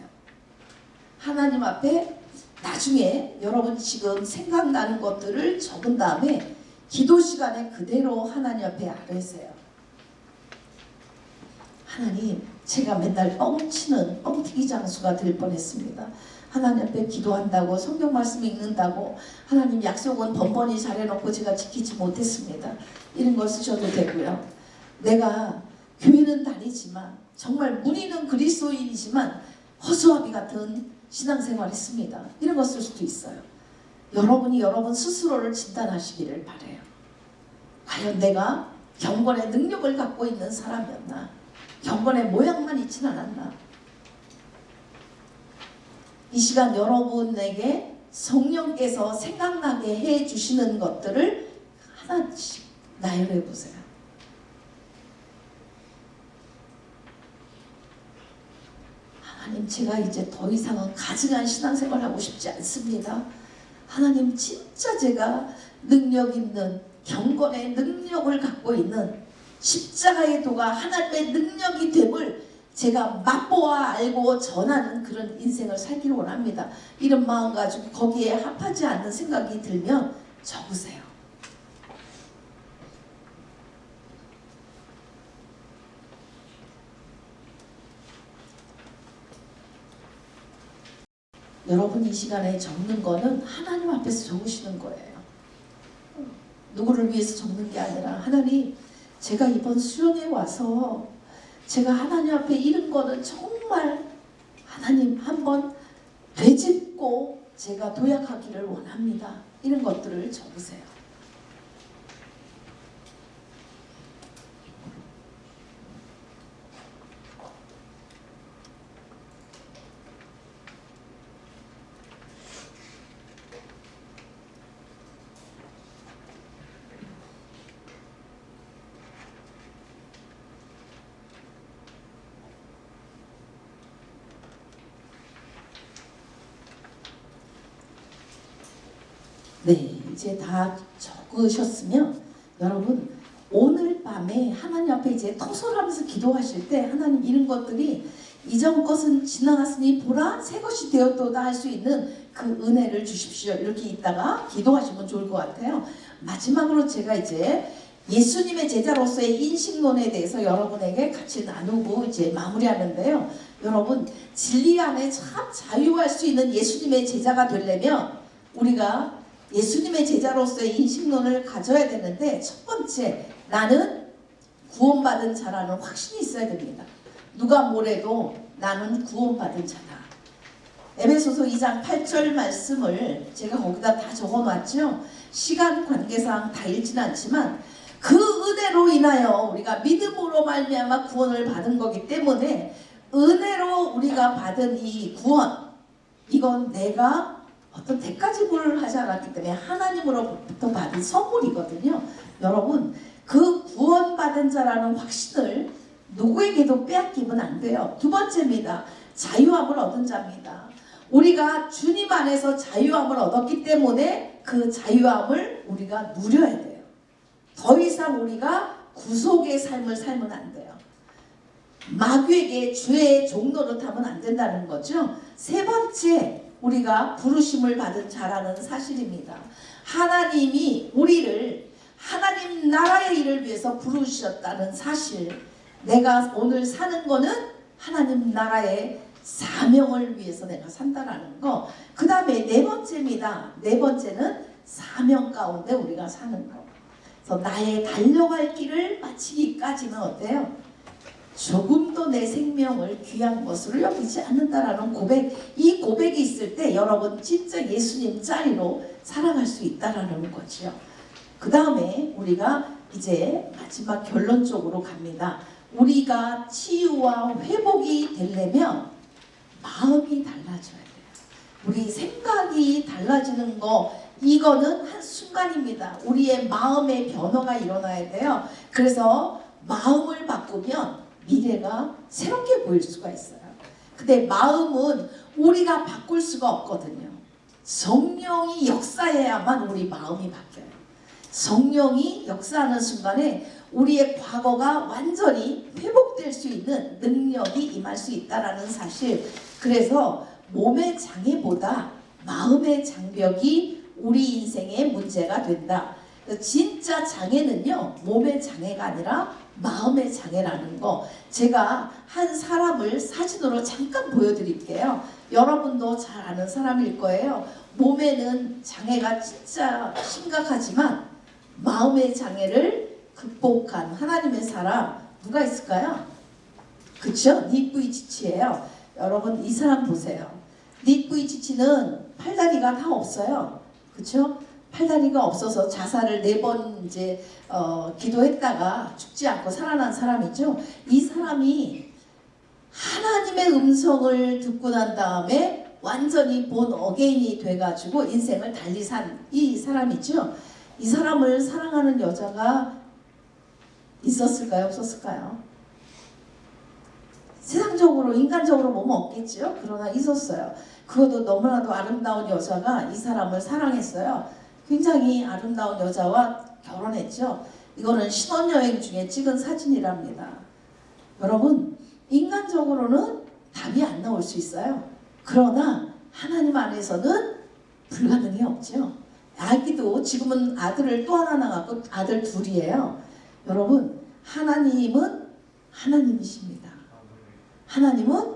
하나님 앞에 나중에 여러분 지금 생각나는 것들을 적은 다음에 기도 시간에 그대로 하나님 앞에 아뢰세요. 하나님 제가 맨날 뻥치는 뻥튀기 장수가 될 뻔했습니다. 하나님 앞에 기도한다고 성경 말씀 읽는다고 하나님 약속은 번번이 잘해놓고 제가 지키지 못했습니다. 이런 걸 쓰셔도 되고요. 내가 교회는 다니지만 정말 무리는 그리스도인이지만 허수아비 같은 신앙생활을 했습니다. 이런 거 쓸 수도 있어요. 여러분이 여러분 스스로를 진단하시기를 바라요. 과연 내가 경건의 능력을 갖고 있는 사람이었나? 경건의 모양만 있진 않았나? 이 시간 여러분에게 성령께서 생각나게 해주시는 것들을 하나씩 나열해 보세요. 하나님 제가 이제 더 이상은 가증한 신앙생활을 하고 싶지 않습니다. 하나님 진짜 제가 능력 있는 경건의 능력을 갖고 있는 십자가의 도가 하나님의 능력이 됨을 제가 맛보아 알고 전하는 그런 인생을 살기를 원합니다. 이런 마음 가지고 거기에 합하지 않는 생각이 들면 적으세요. 여러분 이 시간에 적는 거는 하나님 앞에서 적으시는 거예요. 누구를 위해서 적는 게 아니라 하나님, 제가 이번 수련회 와서 제가 하나님 앞에 이른 거는 정말 하나님 한번 되짚고 제가 도약하기를 원합니다. 이런 것들을 적으세요. 네, 이제 다 적으셨으면 여러분 오늘 밤에 하나님 앞에 이제 토설하면서 기도하실 때 하나님 이런 것들이 이전 것은 지나갔으니 보라 새 것이 되었도다 할 수 있는 그 은혜를 주십시오. 이렇게 있다가 기도하시면 좋을 것 같아요. 마지막으로 제가 이제 예수님의 제자로서의 인식론에 대해서 여러분에게 같이 나누고 이제 마무리하는데요. 여러분 진리 안에 참 자유할 수 있는 예수님의 제자가 되려면 우리가 예수님의 제자로서의 인식론을 가져야 되는데 첫 번째, 나는 구원받은 자라는 확신이 있어야 됩니다. 누가 뭐래도 나는 구원받은 자다. 에베소서 2장 8절 말씀을 제가 거기다 다 적어놨죠. 시간 관계상 다 읽지는 않지만 그 은혜로 인하여 우리가 믿음으로 말미암아 구원을 받은 거기 때문에 은혜로 우리가 받은 이 구원, 이건 내가 어떤 대가 지불을 하지 않았기 때문에 하나님으로부터 받은 선물이거든요. 여러분 그 구원받은 자라는 확신을 누구에게도 빼앗기면 안 돼요. 두 번째입니다. 자유함을 얻은 자입니다. 우리가 주님 안에서 자유함을 얻었기 때문에 그 자유함을 우리가 누려야 돼요. 더 이상 우리가 구속의 삶을 살면 안 돼요. 마귀에게 죄의 종로를 타면 안 된다는 거죠. 세 번째, 우리가 부르심을 받은 자라는 사실입니다. 하나님이 우리를 하나님 나라의 일을 위해서 부르셨다는 사실, 내가 오늘 사는 거는 하나님 나라의 사명을 위해서 내가 산다라는 거. 그 다음에 네 번째입니다. 네 번째는 사명 가운데 우리가 사는 거. 그래서 나의 달려갈 길을 마치기까지는 어때요? 조금도 내 생명을 귀한 것으로 여기지 않는다라는 고백, 이 고백이 있을 때 여러분 진짜 예수님 자리로 살아갈 수 있다라는 거죠. 그 다음에 우리가 이제 마지막 결론 쪽으로 갑니다. 우리가 치유와 회복이 되려면 마음이 달라져야 돼요. 우리 생각이 달라지는 거, 이거는 한순간입니다. 우리의 마음의 변화가 일어나야 돼요. 그래서 마음을 바꾸면 미래가 새롭게 보일 수가 있어요. 근데 마음은 우리가 바꿀 수가 없거든요. 성령이 역사해야만 우리 마음이 바뀌어요. 성령이 역사하는 순간에 우리의 과거가 완전히 회복될 수 있는 능력이 임할 수 있다는 사실. 그래서 몸의 장애보다 마음의 장벽이 우리 인생의 문제가 된다. 진짜 장애는요, 몸의 장애가 아니라 마음의 장애라는 거. 제가 한 사람을 사진으로 잠깐 보여드릴게요. 여러분도 잘 아는 사람일 거예요. 몸에는 장애가 진짜 심각하지만 마음의 장애를 극복한 하나님의 사람 누가 있을까요? 그쵸? 닉 부이치치예요. 여러분 이 사람 보세요. 닉 부이치치는 팔다리가 다 없어요. 그쵸? 팔다리가 없어서 자살을 4번 이제 기도했다가 죽지 않고 살아난 사람이죠. 이 사람이 하나님의 음성을 듣고 난 다음에 완전히 본 어게인이 돼가지고 인생을 달리 산 이 사람이죠. 이 사람을 사랑하는 여자가 있었을까요? 없었을까요? 세상적으로 인간적으로 보면 없겠죠. 그러나 있었어요. 그것도 너무나도 아름다운 여자가 이 사람을 사랑했어요. 굉장히 아름다운 여자와 결혼했죠. 이거는 신혼여행 중에 찍은 사진이랍니다. 여러분, 인간적으로는 답이 안 나올 수 있어요. 그러나 하나님 안에서는 불가능이 없죠. 아기도 지금은 아들을 또 하나 낳았고 아들 둘이에요. 여러분, 하나님은 하나님이십니다. 하나님은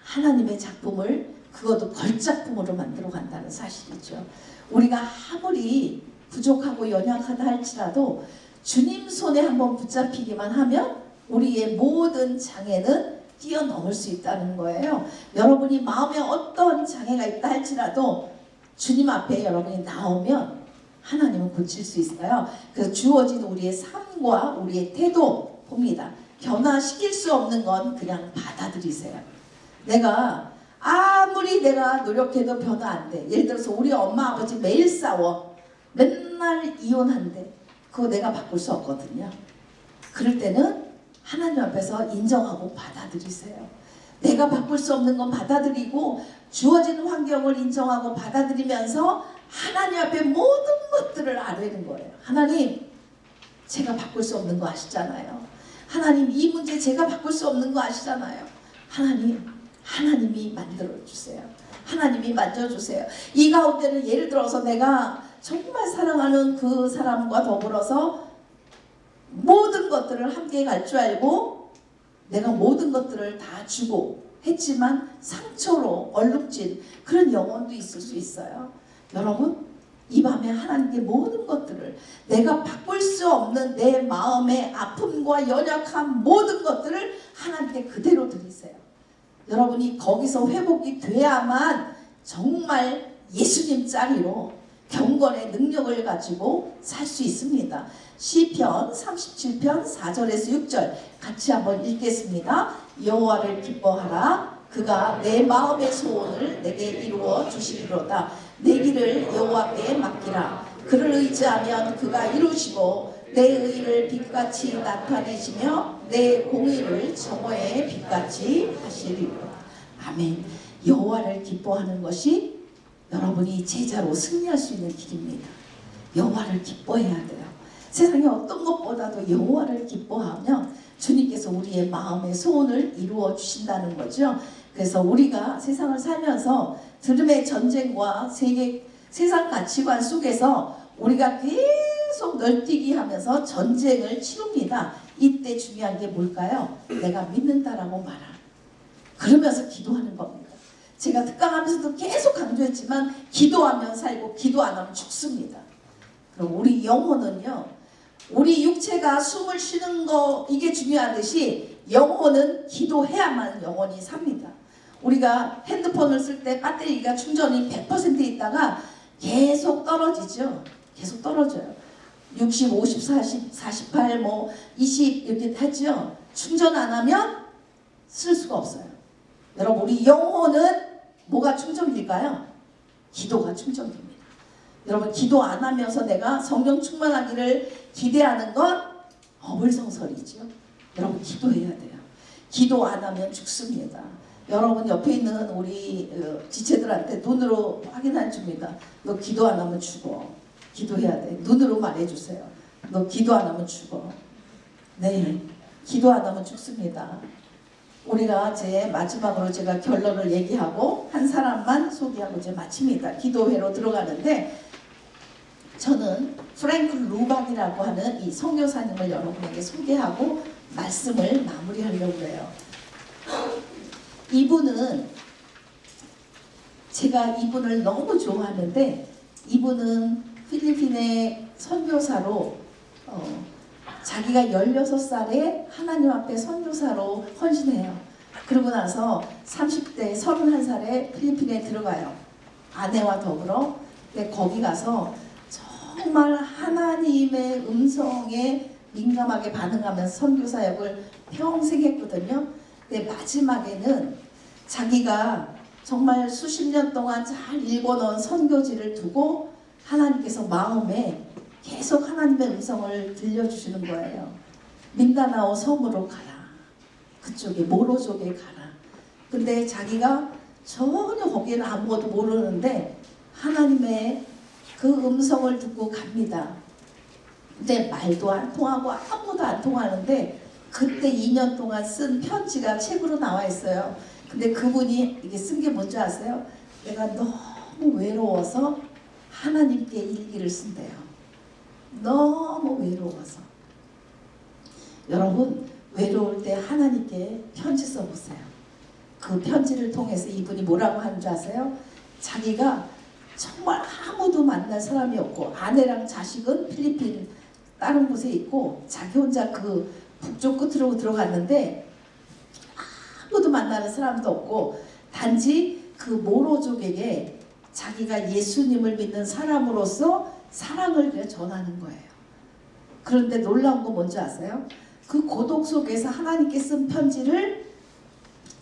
하나님의 작품을 그것도 걸작품으로 만들어 간다는 사실이죠. 우리가 아무리 부족하고 연약하다 할지라도 주님 손에 한번 붙잡히기만 하면 우리의 모든 장애는 뛰어넘을 수 있다는 거예요. 여러분이 마음에 어떤 장애가 있다 할지라도 주님 앞에 여러분이 나오면 하나님은 고칠 수 있어요. 그래서 주어진 우리의 삶과 우리의 태도 봅니다. 변화시킬 수 없는 건 그냥 받아들이세요. 아무리 내가 노력해도 변화 안 돼. 예를 들어서 우리 엄마 아버지 매일 싸워. 맨날 이혼한대. 그거 내가 바꿀 수 없거든요. 그럴 때는 하나님 앞에서 인정하고 받아들이세요. 내가 바꿀 수 없는 건 받아들이고 주어진 환경을 인정하고 받아들이면서 하나님 앞에 모든 것들을 아뢰는 거예요. 하나님, 제가 바꿀 수 없는 거 아시잖아요. 하나님, 이 문제 제가 바꿀 수 없는 거 아시잖아요. 하나님이 만들어주세요. 하나님이 만져주세요. 이 가운데는 예를 들어서 내가 정말 사랑하는 그 사람과 더불어서 모든 것들을 함께 갈 줄 알고 내가 모든 것들을 다 주고 했지만 상처로 얼룩진 그런 영혼도 있을 수 있어요. 여러분, 이 밤에 하나님께 모든 것들을 내가 바꿀 수 없는 내 마음의 아픔과 연약한 모든 것들을 하나님께 그대로 드리세요. 여러분이 거기서 회복이 돼야만 정말 예수님 짱이로 경건의 능력을 가지고 살 수 있습니다. 시편 37편 4절에서 6절 같이 한번 읽겠습니다. 여호와를 기뻐하라. 그가 내 마음의 소원을 내게 이루어 주시리로다. 내 길을 여호와께 맡기라. 그를 의지하면 그가 이루시고 내 의를 빛같이 나타내시며 내 공의를 정오의 빛같이 하시리로다. 아멘. 여호와를 기뻐하는 것이 여러분이 제자로 승리할 수 있는 길입니다. 여호와를 기뻐해야 돼요. 세상에 어떤 것보다도 여호와를 기뻐하면 주님께서 우리의 마음의 소원을 이루어 주신다는 거죠. 그래서 우리가 세상을 살면서 들음의 전쟁과 세상 가치관 속에서 우리가 계속 널뛰기 하면서 전쟁을 치릅니다. 이때 중요한 게 뭘까요? 내가 믿는다라고 말하. 그러면서 기도하는 겁니다. 제가 특강하면서도 계속 강조했지만 기도하면 살고 기도 안 하면 죽습니다. 그럼 우리 영혼은요, 우리 육체가 숨을 쉬는 거 이게 중요하듯이 영혼은 기도해야만 영혼이 삽니다. 우리가 핸드폰을 쓸 때 배터리가 충전이 100% 있다가 계속 떨어지죠. 계속 떨어져요. 60, 50, 40, 48, 20 이렇게 하죠. 충전 안 하면 쓸 수가 없어요. 여러분, 우리 영혼은 뭐가 충전일까요? 기도가 충전입니다. 여러분, 기도 안 하면서 내가 성령 충만하기를 기대하는 건 어불성설이죠. 여러분, 기도해야 돼요. 기도 안 하면 죽습니다. 여러분 옆에 있는 우리 지체들한테 눈으로 확인해 줍니다. 너 기도 안 하면 죽어. 기도해야 돼. 눈으로 말해주세요. 너 기도 안 하면 죽어. 네, 기도 안 하면 죽습니다. 우리가 제 마지막으로 제가 결론을 얘기하고 한 사람만 소개하고 이제 마칩니다. 기도회로 들어가는데 저는 프랭크 루박이라고 하는 이 선교사님을 여러분에게 소개하고 말씀을 마무리하려고 해요. 이분은 제가 이분을 너무 좋아하는데 이분은 필리핀의 선교사로 자기가 16살에 하나님 앞에 선교사로 헌신해요. 그러고 나서 30대 31살에 필리핀에 들어가요. 아내와 더불어. 근데 거기 가서 정말 하나님의 음성에 민감하게 반응하면서 선교사역을 평생 했거든요. 근데 마지막에는 자기가 정말 수십 년 동안 잘 읽어놓은 선교지를 두고 하나님께서 마음에 계속 하나님의 음성을 들려주시는 거예요. 민다나오 섬으로 가라. 그쪽에 모로족에 가라. 근데 자기가 전혀 거기에는 아무것도 모르는데 하나님의 그 음성을 듣고 갑니다. 근데 말도 안 통하고 아무도 안 통하는데 그때 2년 동안 쓴 편지가 책으로 나와 있어요. 근데 그분이 이게 쓴 게 뭔지 아세요? 내가 너무 외로워서 하나님께 일기를 쓴대요. 너무 외로워서. 여러분 외로울 때 하나님께 편지 써보세요. 그 편지를 통해서 이분이 뭐라고 하는 줄 아세요? 자기가 정말 아무도 만날 사람이 없고 아내랑 자식은 필리핀 다른 곳에 있고 자기 혼자 그 북쪽 끝으로 들어갔는데 아무도 만나는 사람도 없고 단지 그 모로족에게 자기가 예수님을 믿는 사람으로서 사랑을 그냥 전하는 거예요. 그런데 놀라운 거 뭔지 아세요? 그 고독 속에서 하나님께 쓴 편지를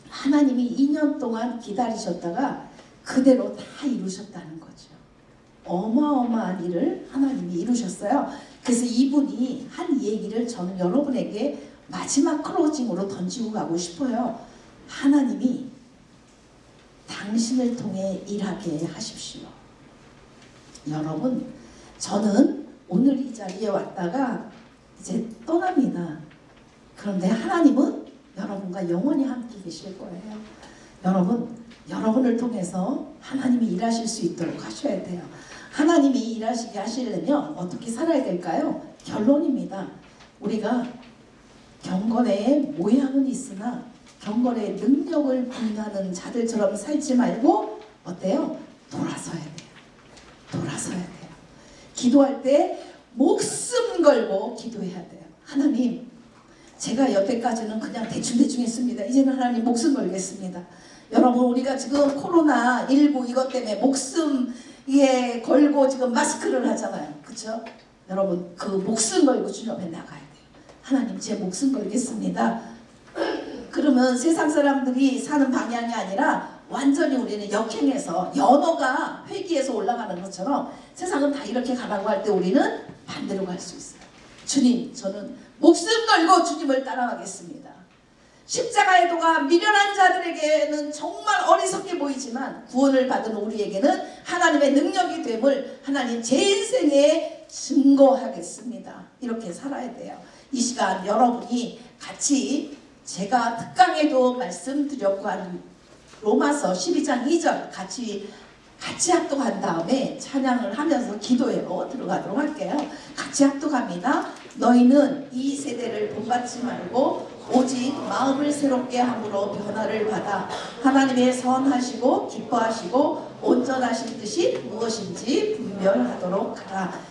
하나님이 2년 동안 기다리셨다가 그대로 다 이루셨다는 거죠. 어마어마한 일을 하나님이 이루셨어요. 그래서 이분이 한 얘기를 저는 여러분에게 마지막 클로징으로 던지고 가고 싶어요. 하나님이 당신을 통해 일하게 하십시오. 여러분, 저는 오늘 이 자리에 왔다가 이제 떠납니다. 그런데 하나님은 여러분과 영원히 함께 계실 거예요. 여러분, 여러분을 통해서 하나님이 일하실 수 있도록 하셔야 돼요. 하나님이 일하시게 하시려면 어떻게 살아야 될까요? 결론입니다. 우리가 경건의 모양은 있으나 경건의 능력을 부인하는 자들처럼 살지 말고 어때요? 돌아서야 돼요. 돌아서야 돼요. 기도할 때 목숨 걸고 기도해야 돼요. 하나님, 제가 여태까지는 그냥 대충 했습니다. 이제는 하나님 목숨 걸겠습니다. 여러분, 우리가 지금 코로나19 이것 때문에 목숨 걸고 지금 마스크를 하잖아요. 그렇죠? 여러분, 그 목숨 걸고 주님 앞에 나가야 돼요. 하나님, 제 목숨 걸겠습니다. 그러면 세상 사람들이 사는 방향이 아니라 완전히 우리는 역행해서 연어가 회기에서 올라가는 것처럼 세상은 다 이렇게 가라고 할 때 우리는 반대로 갈 수 있어요. 주님, 저는 목숨 걸고 주님을 따라가겠습니다. 십자가의 도가 미련한 자들에게는 정말 어리석게 보이지만 구원을 받은 우리에게는 하나님의 능력이 됨을 하나님 제 인생에 증거하겠습니다. 이렇게 살아야 돼요. 이 시간 여러분이 같이 제가 특강에도 말씀드렸고 한 로마서 12장 2절 같이 합독한 다음에 찬양을 하면서 기도해로 들어가도록 할게요. 같이 합독합니다. 너희는 이 세대를 본받지 말고 오직 마음을 새롭게 함으로 변화를 받아 하나님의 선하시고 기뻐하시고 온전하신 뜻이 무엇인지 분별하도록 하라.